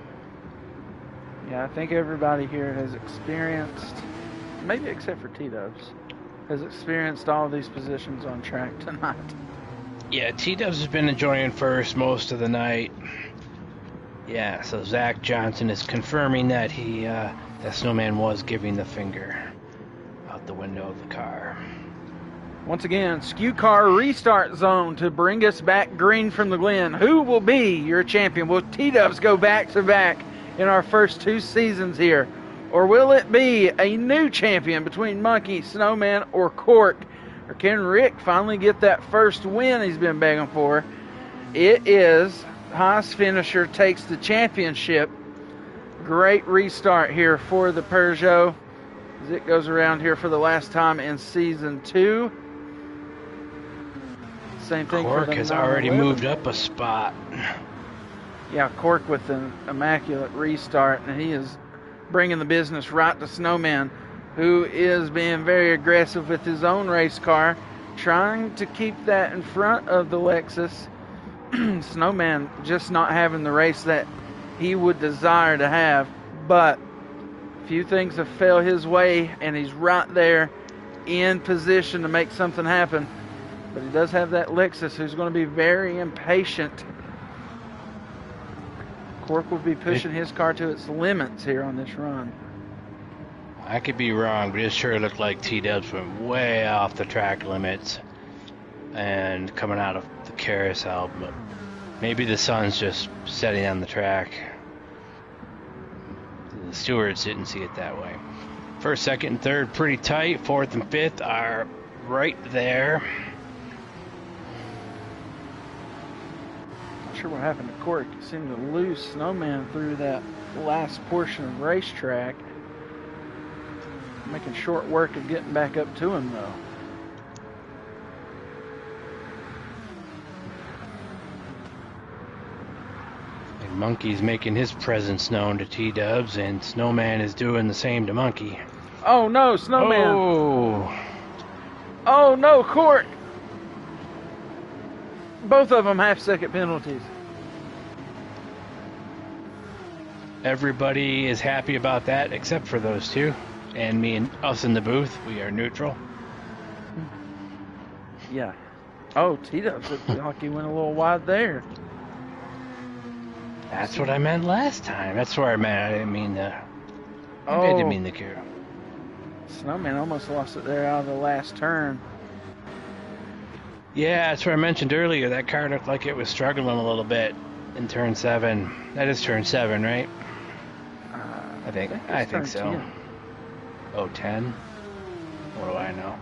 Yeah, I think everybody here has experienced, maybe except for T-Dubs, has experienced all of these positions on track tonight. Yeah, T-Dubs has been enjoying first most of the night. Yeah, so Zach Johnson is confirming that that Snowman was giving the finger out the window of the car. Once again, SKU car restart zone to bring us back green from the Glen. Who will be your champion? Will T-Dubs go back to back in our first two seasons here? Or will it be a new champion between Monkey, Snowman, or Cork? Or can Rick finally get that first win he's been begging for? It is highest finisher takes the championship. Great restart here for the Peugeot as it goes around here for the last time in Season 2. Same thing Cork for the has already moved up a spot. Yeah, Cork with an immaculate restart, and he is bringing the business right to Snowman, who is being very aggressive with his own race car, trying to keep that in front of the Lexus. Snowman just not having the race that he would desire to have, but few things have fell his way, and he's right there in position to make something happen. But he does have that Lexus who's going to be very impatient. Cork will be pushing his car to its limits here on this run. I could be wrong, but it sure looked like T-Dubs went way off the track limits and coming out of the carousel, but maybe the sun's just setting on the track. The stewards didn't see it that way. First, second, and third pretty tight. Fourth and fifth are right there. Not sure what happened to Cork. He seemed to lose Snowman through that last portion of the racetrack. Making short work of getting back up to him, though. And Monkey's making his presence known to T-Dubs, and Snowman is doing the same to Monkey. Oh, no, Snowman. Oh. Oh, no, Cork. Both of them half-second penalties. Everybody is happy about that except for those two. And me and us in the booth, we are neutral. Yeah. Oh, T-Dubs looked like he went a little wide there. That's what I meant last time. That's where I meant. I didn't mean the. I didn't mean the cure. Snowman almost lost it there out of the last turn. Yeah, that's what I mentioned earlier. That car looked like it was struggling a little bit in turn 7. That is turn 7, right? I think so. 10. Oh, 10? What do I know?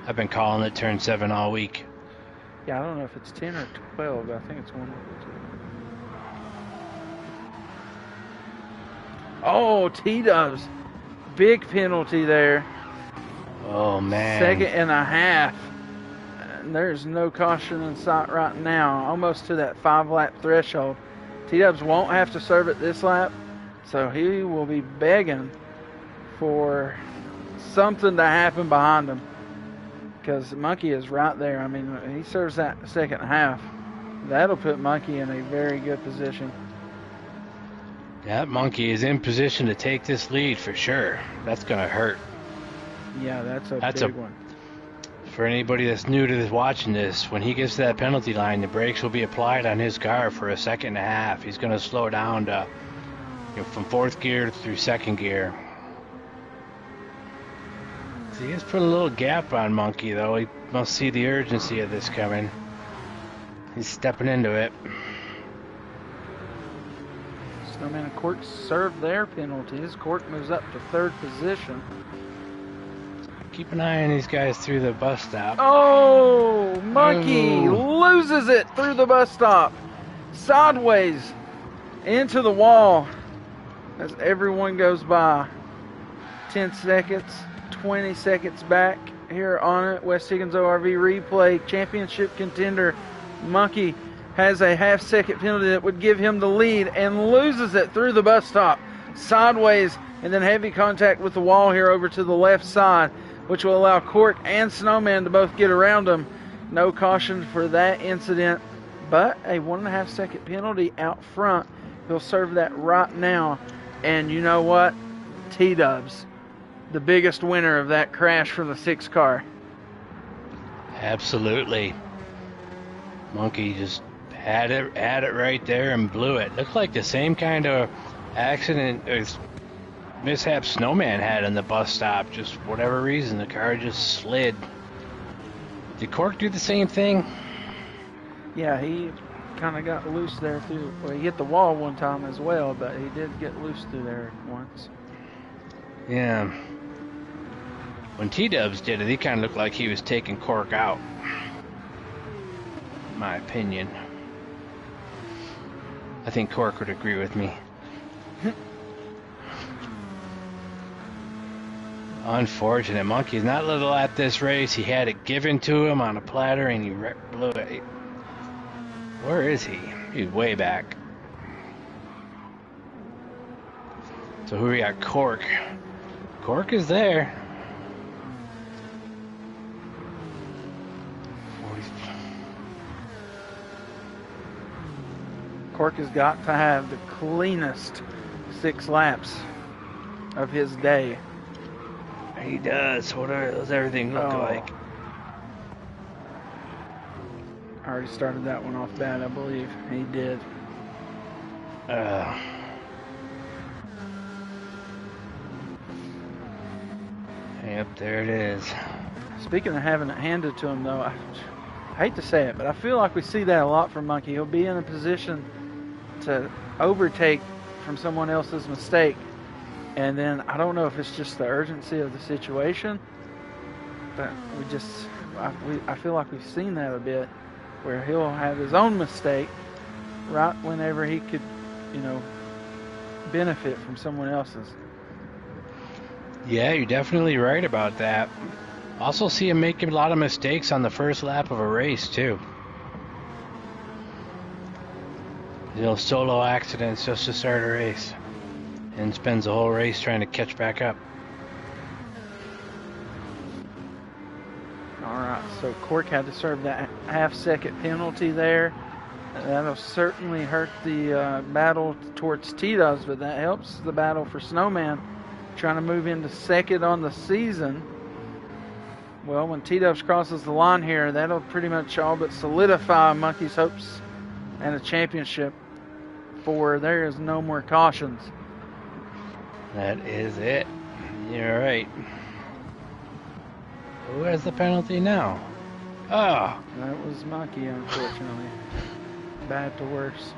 I've been calling it turn 7 all week. Yeah, I don't know if it's 10 or 12, but I think it's one of the two. Oh, T-Dubs. Big penalty there. Oh, man. Second and a half. And there's no caution in sight right now. Almost to that 5-lap threshold. T-Dubs won't have to serve it this lap. So he will be begging for something to happen behind him. Because Monkey is right there. I mean, he serves that second half. That'll put Monkey in a very good position. That Monkey is in position to take this lead for sure. That's going to hurt. Yeah, that's a big one. For anybody that's new to watching this, when he gets to that penalty line, the brakes will be applied on his car for a second and a half. He's going to slow down to, from 4th gear through 2nd gear. He has put a little gap on Monkey, though. He must see the urgency of this coming. He's stepping into it. Snowman and Cork serve their penalties. Cork moves up to 3rd position. Keep an eye on these guys through the bus stop. Oh, Monkey loses it through the bus stop. Sideways into the wall as everyone goes by. 10 seconds, 20 seconds back here on it. West Higgins ORV replay. Championship contender Monkey has a half-second penalty that would give him the lead and loses it through the bus stop. Sideways and then heavy contact with the wall here over to the left side, which will allow Cork and Snowman to both get around him. No caution for that incident, but a 1.5 second penalty out front. He'll serve that right now. And you know what? T-Dubs, the biggest winner of that crash for the 6 car. Absolutely. Monkey just had it right there and blew it. Looked like the same kind of accident or mishap Snowman had in the bus stop. Just whatever reason, the car just slid. Did Cork do the same thing? Yeah, he kind of got loose there through. Well, he hit the wall one time as well, but he did get loose through there once. Yeah. When T-Dubs did it, he kind of looked like he was taking Cork out. In my opinion. I think Cork would agree with me. Unfortunate. Monkey's not little at this race. He had it given to him on a platter and he blew it. Where is he? He's way back. So who we got? Cork. Cork is there. Cork has got to have the cleanest 6 laps of his day. He does. What does everything look like? I already started that one off bad, I believe. He did. Yep, there it is. Speaking of having it handed to him, though, I hate to say it, but I feel like we see that a lot from Monkey. He'll be in a position to overtake from someone else's mistake, and then I don't know if it's just the urgency of the situation, but I feel like we've seen that a bit, where he'll have his own mistake right whenever he could, benefit from someone else's. Yeah, you're definitely right about that. Also see him making a lot of mistakes on the first lap of a race, too. Solo accidents just to start a race. And spends the whole race trying to catch back up. All right, so Cork had to serve that half-second penalty there. That'll certainly hurt the battle towards T-Dubs, but that helps the battle for Snowman, trying to move into second on the season. Well, when T-Dubs crosses the line here, that'll pretty much all but solidify Monkey's hopes and a championship, for there is no more cautions. That is it. You're right. Who has the penalty now? Oh. That was Monkey, unfortunately. Bad to worse.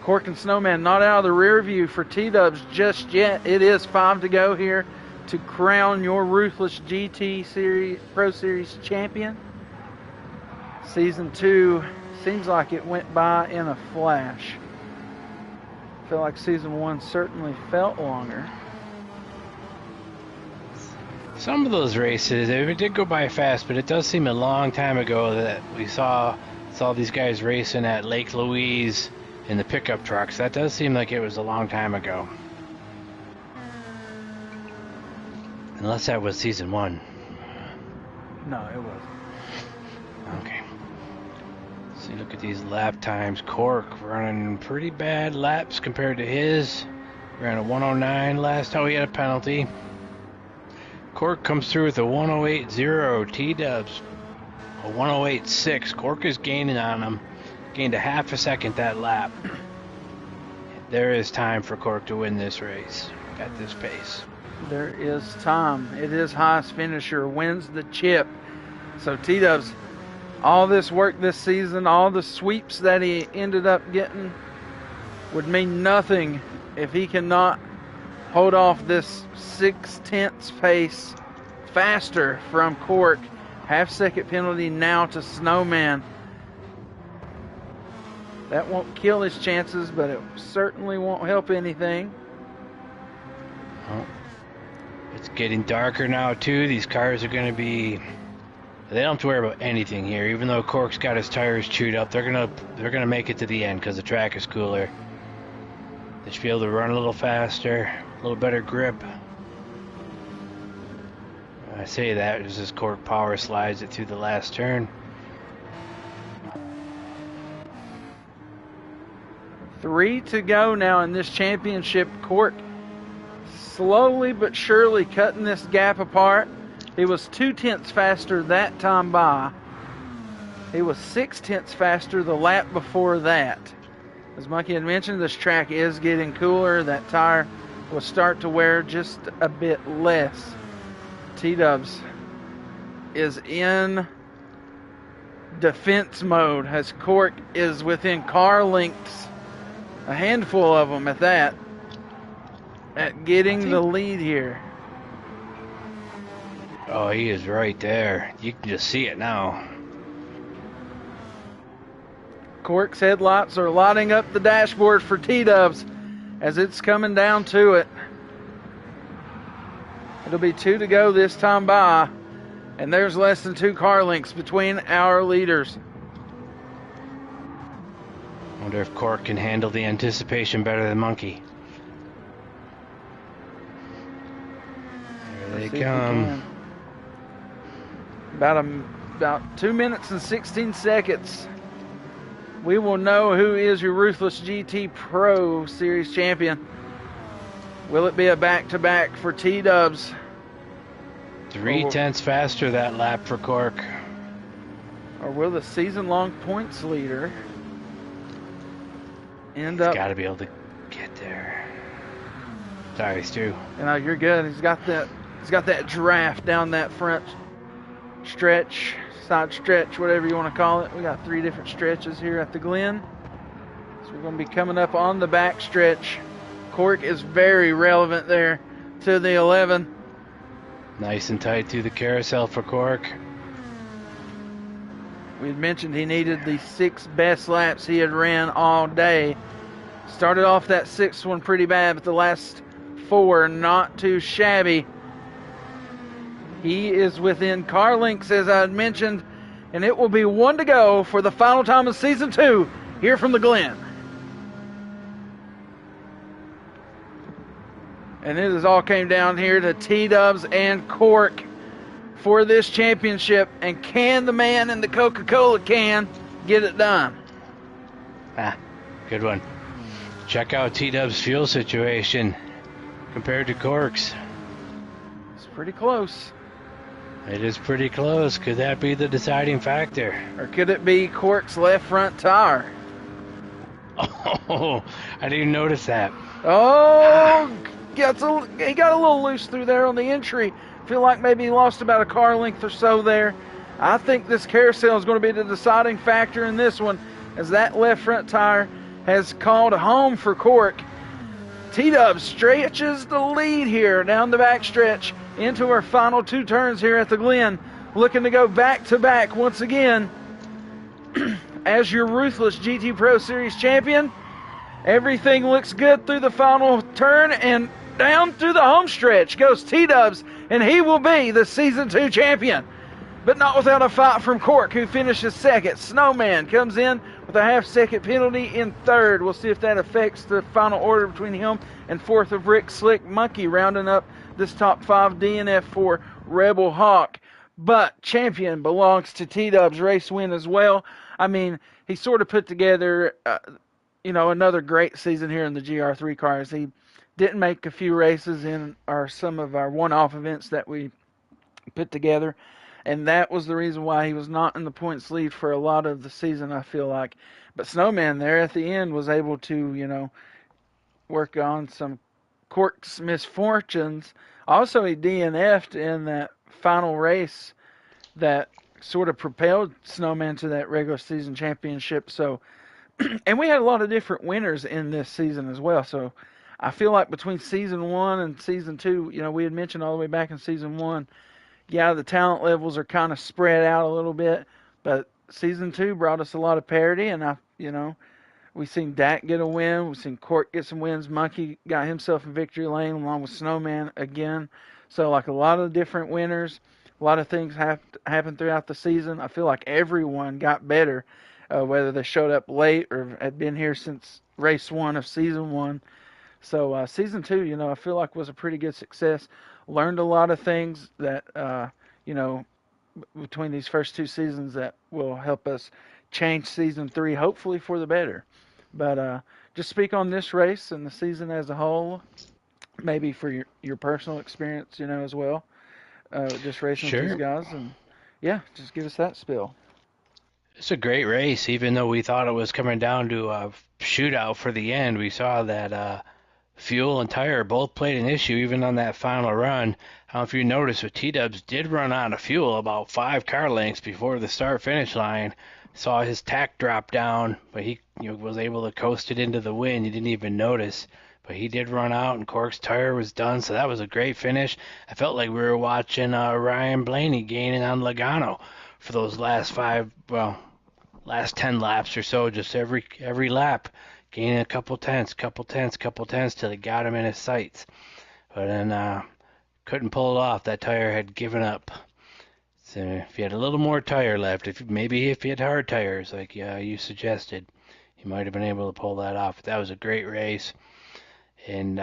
Cork and Snowman not out of the rear view for T-Dubs just yet. It is 5 to go here to crown your Ruthless GT Series Pro Series champion. Season 2 seems like it went by in a flash. I feel like Season 1 certainly felt longer. Some of those races, it did go by fast, but it does seem a long time ago that we saw these guys racing at Lake Louise in the pickup trucks. That does seem like it was a long time ago. Unless that was Season 1. No, it wasn't. Okay. So look at these lap times. Cork running pretty bad laps compared to his. Ran a 109 last time. He had a penalty. Cork comes through with a 108.0. T-Dubs a 108.6. Cork is gaining on him. Gained a half a second that lap. There is time for Cork to win this race at this pace. There is time. It is highest finisher wins the chip. So T-Dubs, all this work this season, all the sweeps that he ended up getting would mean nothing if he cannot hold off this 6/10 pace faster from Cork. Half-second penalty now to Snowman. That won't kill his chances, but it certainly won't help anything. Oh, it's getting darker now too. These cars are going to be, they don't have to worry about anything here. Even though Cork's got his tires chewed up, they're gonna make it to the end because the track is cooler. They should be able to run a little faster, a little better grip. I say that as this Cork power slides it through the last turn. 3 to go now in this championship. Cork slowly but surely cutting this gap apart. He was 0.2 faster that time by. He was 0.6 faster the lap before that. As Monkey had mentioned, this track is getting cooler. That tire will start to wear just a bit less. T-Dubs is in defense mode as Cork is within car lengths, a handful of them at that, at getting the lead here. Oh, he is right there. You can just see it now. Cork's headlights are lighting up the dashboard for T-Dubs as it's coming down to it. It'll be 2 to go this time by, and there's less than 2 car lengths between our leaders. Wonder if Cork can handle the anticipation better than Monkey. There they come. About 2 minutes and 16 seconds. We will know who is your Ruthless GT Pro Series champion. Will it be a back-to-back for T-Dubs? 3/10 faster that lap for Cork. Or will the season-long points leader end He's up? got to be able to get there. Sorry, Stu. You're good. He's got that draft down that front stretch, side stretch, whatever you want to call it. We got 3 different stretches here at the Glen. So we're going to be coming up on the back stretch. Cork is very relevant there to the 11. Nice and tight through the carousel for Cork. We had mentioned he needed the 6 best laps he had ran all day. Started off that 6th one pretty bad, but the last 4 not too shabby. He is within car lengths, as I had mentioned, and it will be 1 to go for the final time of Season 2 here from the Glen. And it has all came down here to T-Dubs and Cork for this championship. And can the man in the Coca-Cola can get it done? Good one. Check out T-Dub's fuel situation compared to Cork's. It's pretty close. It is pretty close. Could that be the deciding factor? Or could it be Cork's left front tire? Oh, I didn't even notice that. Oh, he got a little loose through there on the entry. Feel like maybe he lost about a car length or so there. I think this carousel is going to be the deciding factor in this one, as that left front tire has called home for Cork. T-Dub stretches the lead here down the back stretch into our final 2 turns here at the Glen, looking to go back to back once again as your Ruthless GT Pro Series champion. Everything looks good through the final turn, and down through the home stretch goes T-Dubs, and he will be the Season 2 champion. But not without a fight from Cork, who finishes 2nd. Snowman comes in with a half-second penalty in 3rd. We'll see if that affects the final order between him and 4th of Rick Slick Monkey, rounding up this top 5 DNF for Rebel Hawk. But champion belongs to T-Dub's race win as well. I mean, he sort of put together, another great season here in the GR3 cars. He didn't make a few races in some of our one-off events that we put together, and that was the reason why he was not in the points lead for a lot of the season, I feel like. But Snowman there at the end was able to, work on some Cork's misfortunes. Also, he DNF'd in that final race that sort of propelled Snowman to that regular season championship. So, and we had a lot of different winners in this season as well. So I feel like between Season 1 and Season 2, we had mentioned all the way back in Season 1, the talent levels are kind of spread out a little bit, but Season 2 brought us a lot of parity, and we've seen Dak get a win, we've seen Cork get some wins, Monkey got himself in victory lane along with Snowman again. So like a lot of different winners, a lot of things happened throughout the season. I feel like everyone got better, whether they showed up late or had been here since race 1 of Season 1. So Season 2, I feel like was a pretty good success. Learned a lot of things that, between these first 2 seasons that will help us change Season 3, hopefully for the better. But just speak on this race and the season as a whole, maybe for your personal experience, as well. Just racing with these guys. And, just give us that spill. It's a great race, even though we thought it was coming down to a shootout for the end. We saw that fuel and tire both played an issue even on that final run. I don't know if you noticed, but T-Dubs did run out of fuel about 5 car lengths before the start-finish line. Saw his tack drop down, but he was able to coast it into the wind. You didn't even notice. But he did run out, and Cork's tire was done, so that was a great finish. I felt like we were watching Ryan Blaney gaining on Logano for those last 10 laps or so, just every lap, gaining a couple tenths till he got him in his sights. But then couldn't pull it off. That tire had given up. So if he had a little more tire left, if he had hard tires like you suggested, he might have been able to pull that off. But that was a great race, and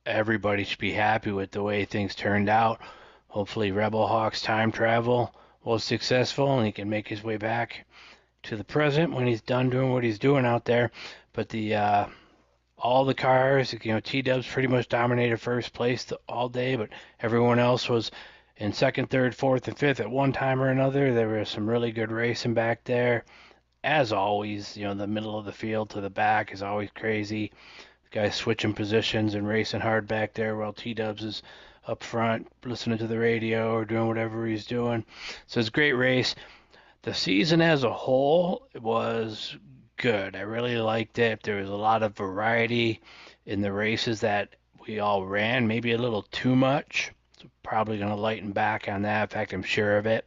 everybody should be happy with the way things turned out. Hopefully Rebel Hawk's time travel was successful and he can make his way back to the present when he's done doing what he's doing out there. But the all the cars. T-Dubs pretty much dominated first place all day, but everyone else was in second, third, fourth, and fifth at one time or another. There was some really good racing back there. As always, the middle of the field to the back is always crazy. The guys switching positions and racing hard back there while T-Dubs is up front listening to the radio or doing whatever he's doing. So it's a great race. The season as a whole was good. I really liked it. There was a lot of variety in the races that we all ran, maybe a little too much. So probably going to lighten back on that. In fact, I'm sure of it.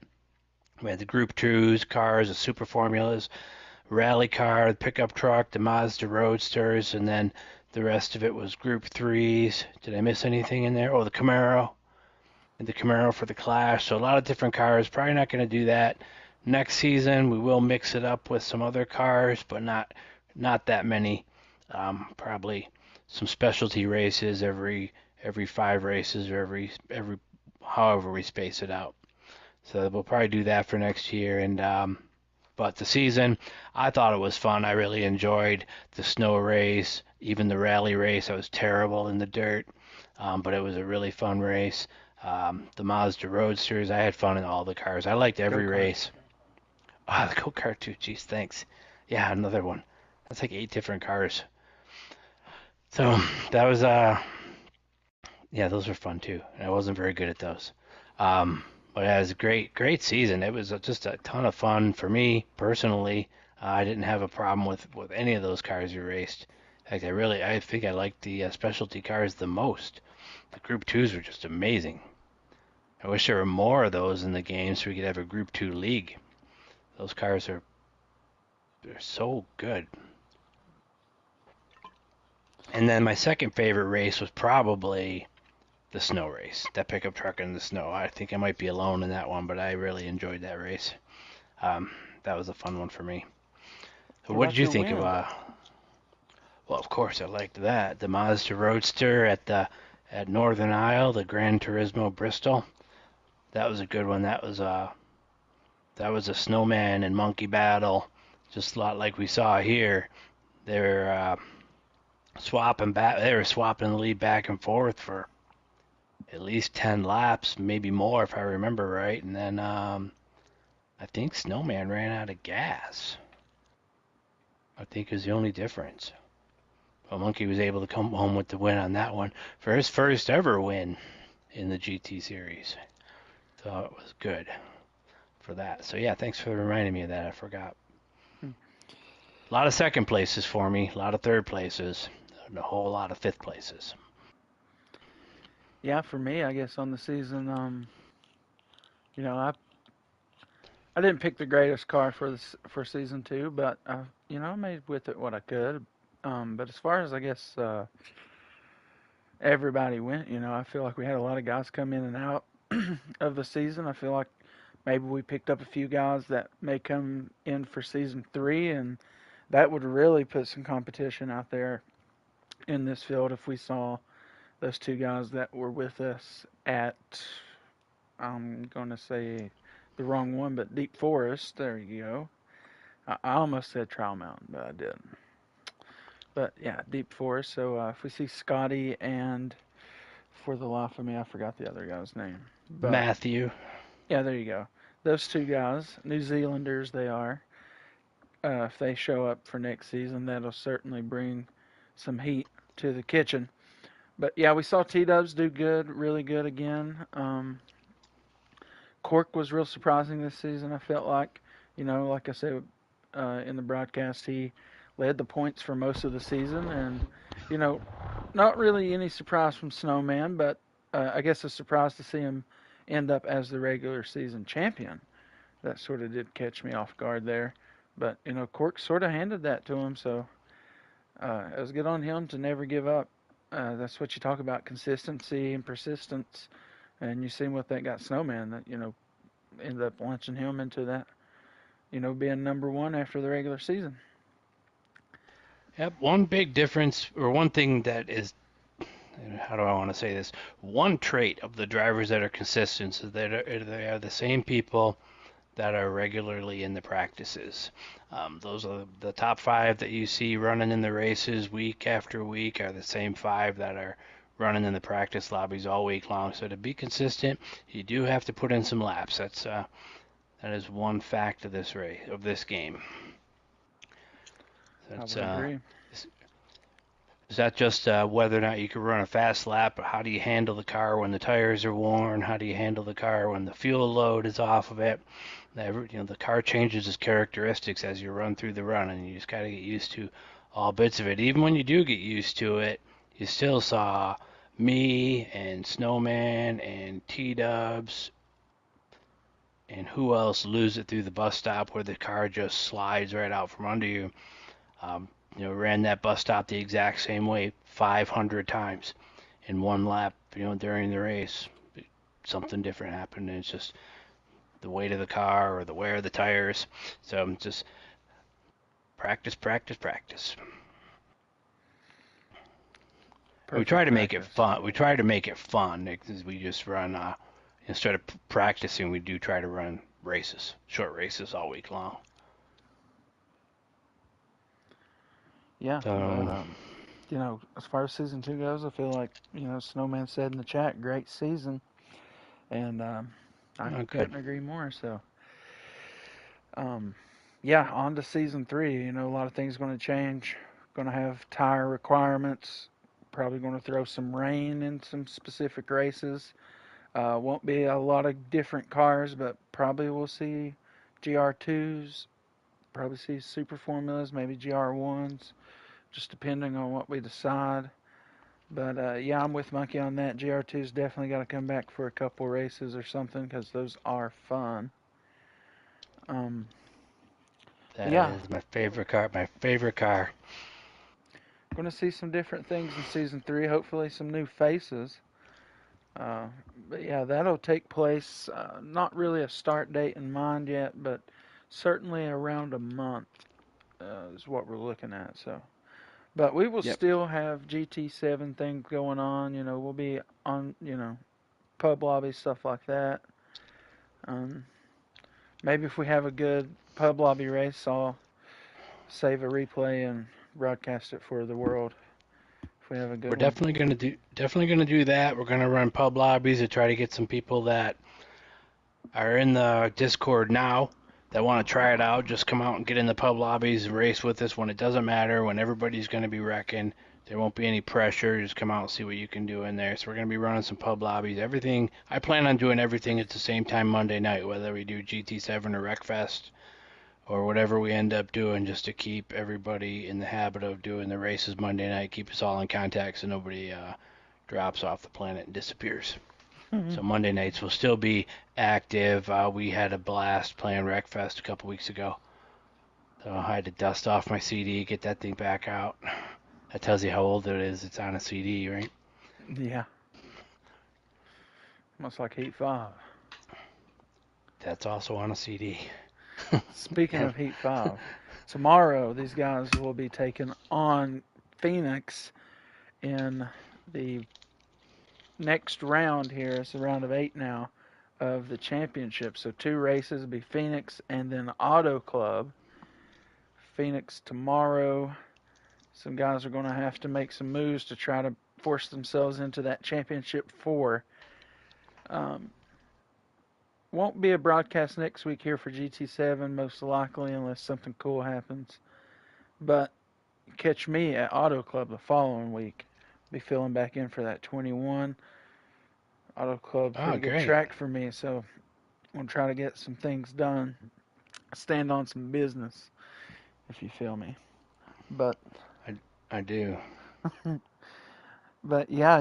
We had the Group 2s, cars, the Super Formulas, rally car, the pickup truck, the Mazda Roadsters, and then the rest of it was Group 3s. Did I miss anything in there? Oh, the Camaro. And the Camaro for the Clash. So a lot of different cars. Probably not going to do that next season. We will mix it up with some other cars, but not that many. Probably some specialty races every 5 races or every however we space it out. So we'll probably do that for next year. And but the season, I thought it was fun. I really enjoyed the snow race, even the rally race. I was terrible in the dirt, but it was a really fun race. The Mazda Roadsters, I had fun in all the cars. I liked every Go-kart. race. Ah, the go-kart too. Jeez, thanks. Yeah, another one. That's like 8 different cars. So that was yeah, those were fun too. And I wasn't very good at those. But it was a great season. It was just a ton of fun for me personally. I didn't have a problem with any of those cars we raced. In fact, I think I liked the specialty cars the most. The Group 2s were just amazing. I wish there were more of those in the game so we could have a Group 2 league. Those cars they're so good. And then my second favorite race was probably the snow race, that pickup truck in the snow. I think I might be alone in that one, but I really enjoyed that race. That was a fun one for me. So What what did about you your think of? win? Well, of course I liked that. The Mazda Roadster at Northern Isle, the Gran Turismo Bristol. That was a good one. That was a snowman and monkey battle, just a lot like we saw here. They were swapping back. They were swapping the lead back and forth for at least 10 laps, maybe more if I remember right. And then I think Snowman ran out of gas. I think is the only difference. But Monkey was able to come home with the win on that one for his first ever win in the GT series. So it was good for that. So yeah, thanks for reminding me of that. I forgot. Hmm. A lot of second places for me, a lot of third places, and a whole lot of fifth places. Yeah, for me, I guess on the season, you know, I didn't pick the greatest car for season 2, but I made with it what I could. But as far as I guess everybody went, I feel like we had a lot of guys come in and out of the season. I feel like maybe we picked up a few guys that may come in for season 3, and that would really put some competition out there in this field if we saw those 2 guys that were with us at, I'm going to say the wrong one, but Deep Forest. There you go. I almost said Trial Mountain, but I didn't. But yeah, Deep Forest. So if we see Scotty and for the life of me, I forgot the other guy's name. But Matthew. yeah, there you go. Those 2 guys, New Zealanders, they are. If they show up for next season, that'll certainly bring some heat to the kitchen. But yeah, we saw T Dubs do good, really good again. Cork was real surprising this season. I felt like, like I said in the broadcast, he led the points for most of the season, and you know, not really any surprise from Snowman, but I guess a surprise to see him end up as the regular season champion. That sort of did catch me off guard there, but Cork sort of handed that to him, so it was good on him to never give up. That's what you talk about, consistency and persistence. And you seen what that got Snowman, that, ended up launching him into that, being number 1 after the regular season. Yep, one big difference, or one thing that is, how do I want to say this? One trait of the drivers that are consistent is that they are the same people that are regularly in the practices. Those are the top 5 that you see running in the races week after week are the same 5 that are running in the practice lobbies all week long. So to be consistent, you do have to put in some laps. That is one fact of this race, of this game. I That's would agree. is that just whether or not you can run a fast lap, or how do you handle the car when the tires are worn? How do you handle the car when the fuel load is off of it? The car changes its characteristics as you run through the run, and you just got to get used to all bits of it. Even when you do get used to it, you still saw me and Snowman and T-Dubs and who else lose it through the bus stop where the car just slides right out from under you. Um, ran that bus stop the exact same way 500 times in one lap, during the race. Something different happened, and it's just the weight of the car or the wear of the tires. So just practice, practice, practice. We try Perfect to make it practice. fun. We try to make it fun because we just run. Instead of practicing, we do try to run races, short races all week long. Yeah, but So, as far as season 2 goes, I feel like Snowman said in the chat, great season, and I oh, good. couldn't agree more. So, yeah, on to season 3. A lot of things going to change. Going to have tire requirements. Probably going to throw some rain in some specific races. Won't be a lot of different cars, but probably we'll see GR2s. Probably see super formulas, maybe GR1s, just depending on what we decide. But yeah, I'm with Monkey on that. GR2's definitely got to come back for a couple races or something because those are fun. Um, That yeah, is my favorite car. My favorite car. going to see some different things in season 3. Hopefully, some new faces. But yeah, that'll take place. Not really a start date in mind yet, but certainly around a month is what we're looking at. So, but we will Yep. still have GT7 things going on. We'll be on pub lobby stuff like that. Um, maybe if we have a good pub lobby race, I'll save a replay and broadcast it for the world. If we have a We're good one. definitely gonna do that. We're gonna run pub lobbies to try to get some people that are in the Discord now that want to try it out. Just come out and get in the pub lobbies and race with us when it doesn't matter, when everybody's gonna be wrecking. There won't be any pressure. Just come out and see what you can do in there. So we're gonna be running some pub lobbies. Everything. I plan on doing everything at the same time Monday night, whether we do GT7 or Wreckfest or whatever we end up doing, just to keep everybody in the habit of doing the races Monday night, keep us all in contact so nobody drops off the planet and disappears. So Monday nights will still be active. We had a blast playing Wreckfest a couple weeks ago. So I had to dust off my CD, get that thing back out. That tells you how old it is. It's on a CD, right? Yeah, much like Heat 5. That's also on a CD. Speaking And of Heat 5, tomorrow these guys will be taking on Phoenix in the next round here. It's a round of 8 now of the championship. So 2 races will be Phoenix and then Auto Club. Phoenix tomorrow. Some guys are going to have to make some moves to try to force themselves into that championship 4. Um, won't be a broadcast next week here for GT7, most likely, unless something cool happens. But catch me at Auto Club the following week. Be filling back in for that 21. Auto Club, oh, pretty good great. track for me, so I'm going to try to get some things done. Stand on some business, if you feel me. But, I, I do. but yeah,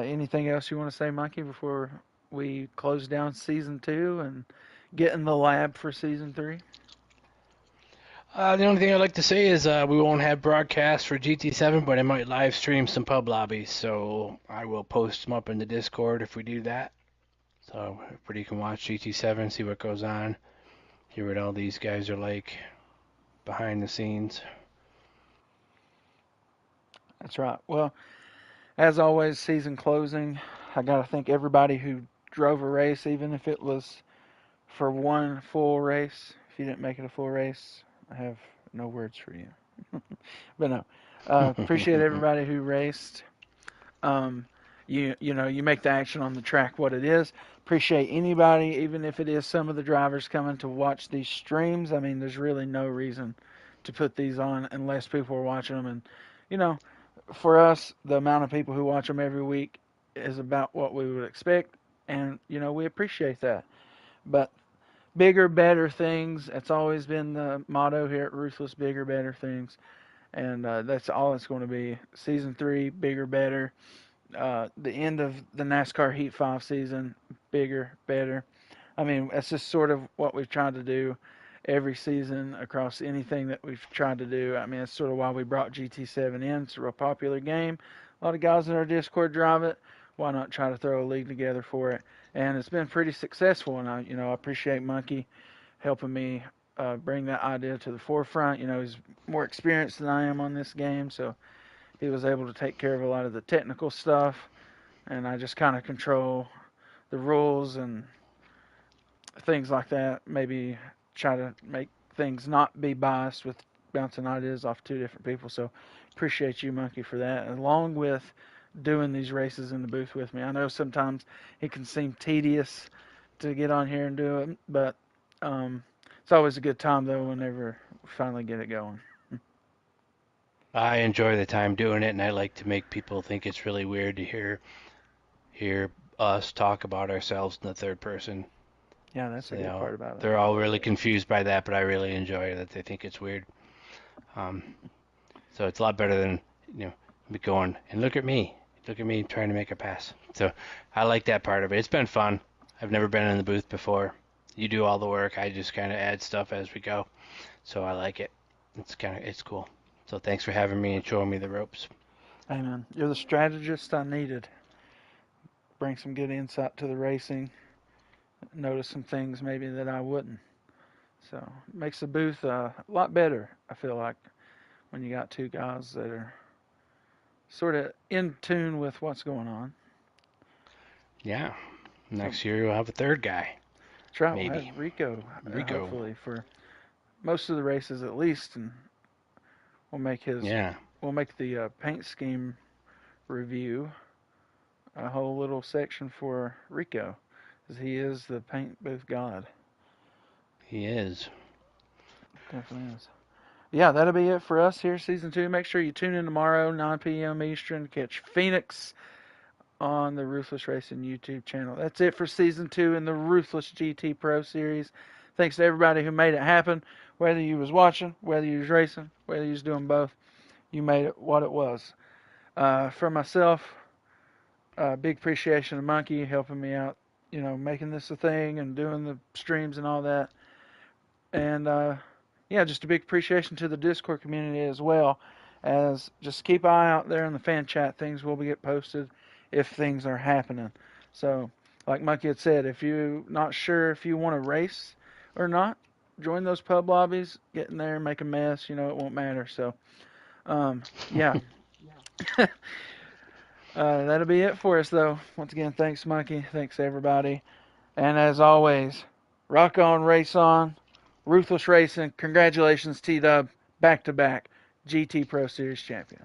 anything else you want to say, Mikey, before we close down season 2 and get in the lab for season 3? The only thing I'd like to say is we won't have broadcasts for GT7, but I might live stream some pub lobbies, so I will post them up in the Discord if we do that. So everybody can watch GT7, see what goes on, hear what all these guys are like behind the scenes. That's right. Well, as always, season closing, I got to thank everybody who drove a race, even if it was for one full race. If you didn't make it a full race, I have no words for you. But no, appreciate everybody who raced. Um, you make the action on the track what it is. Appreciate anybody, even if it is some of the drivers coming to watch these streams. I mean, there's really no reason to put these on unless people are watching them. And you know, for us, the amount of people who watch them every week is about what we would expect, and we appreciate that. But bigger, better things. That's always been the motto here at Ruthless. Bigger, better things, and that's all it's going to be. Season 3, bigger, better. The end of the NASCAR Heat 5 season, bigger, better. I mean, that's just sort of what we've tried to do every season across anything that we've tried to do. I mean, that's sort of why we brought GT7 in. It's a real popular game. A lot of guys in our Discord drive it. Why not try to throw a league together for it? And it's been pretty successful. And I appreciate Monkey helping me bring that idea to the forefront. He's more experienced than I am on this game, so he was able to take care of a lot of the technical stuff, and I just kind of control the rules and things like that. Maybe try to make things not be biased with bouncing ideas off two different people. So appreciate you, Monkey, for that, along with doing these races in the booth with me. I know sometimes it can seem tedious to get on here and do it, but it's always a good time, though, whenever we finally get it going. I enjoy the time doing it, and I like to make people think it's really weird to hear us talk about ourselves in the third person. Yeah, that's a good part about it. They're all really confused by that, but I really enjoy that they think it's weird. So it's a lot better than me going and look at me trying to make a pass. So I like that part of it. It's been fun. I've never been in the booth before. You do all the work. I just kind of add stuff as we go. So I like it. It's cool. So thanks for having me and showing me the ropes. Hey man, you're the strategist I needed. Bring some good insight to the racing. Notice some things maybe that I wouldn't. So it makes the booth a lot better, I feel like, when you got two guys that are sort of in tune with what's going on. Yeah. Next year you'll have a third guy. That's right. Maybe. We'll have Rico. Hopefully for most of the races at least, and we'll make the paint scheme review a whole little section for Rico, because he is the paint booth god. He is. Definitely is. Yeah, that'll be it for us here, Season 2. Make sure you tune in tomorrow, 9 p.m. Eastern, to catch Phoenix on the Ruthless Racing YouTube channel. That's it for Season 2 in the Ruthless GT Pro Series. Thanks to everybody who made it happen, whether you was watching, whether you was racing, whether you was doing both. You made it what it was. For myself, big appreciation to Monkey helping me out, making this a thing and doing the streams and all that. And just a big appreciation to the Discord community as well. As just keep an eye out there in the fan chat. Things will get posted if things are happening. So, like Monkey had said, if you're not sure if you want to race or not, join those pub lobbies, get in there, make a mess. It won't matter. So, yeah. That'll be it for us, though. Once again, thanks, Monkey. Thanks, everybody. And as always, rock on, race on. Ruthless Racing. Congratulations, T-Dub. Back-to-back GT Pro Series champion.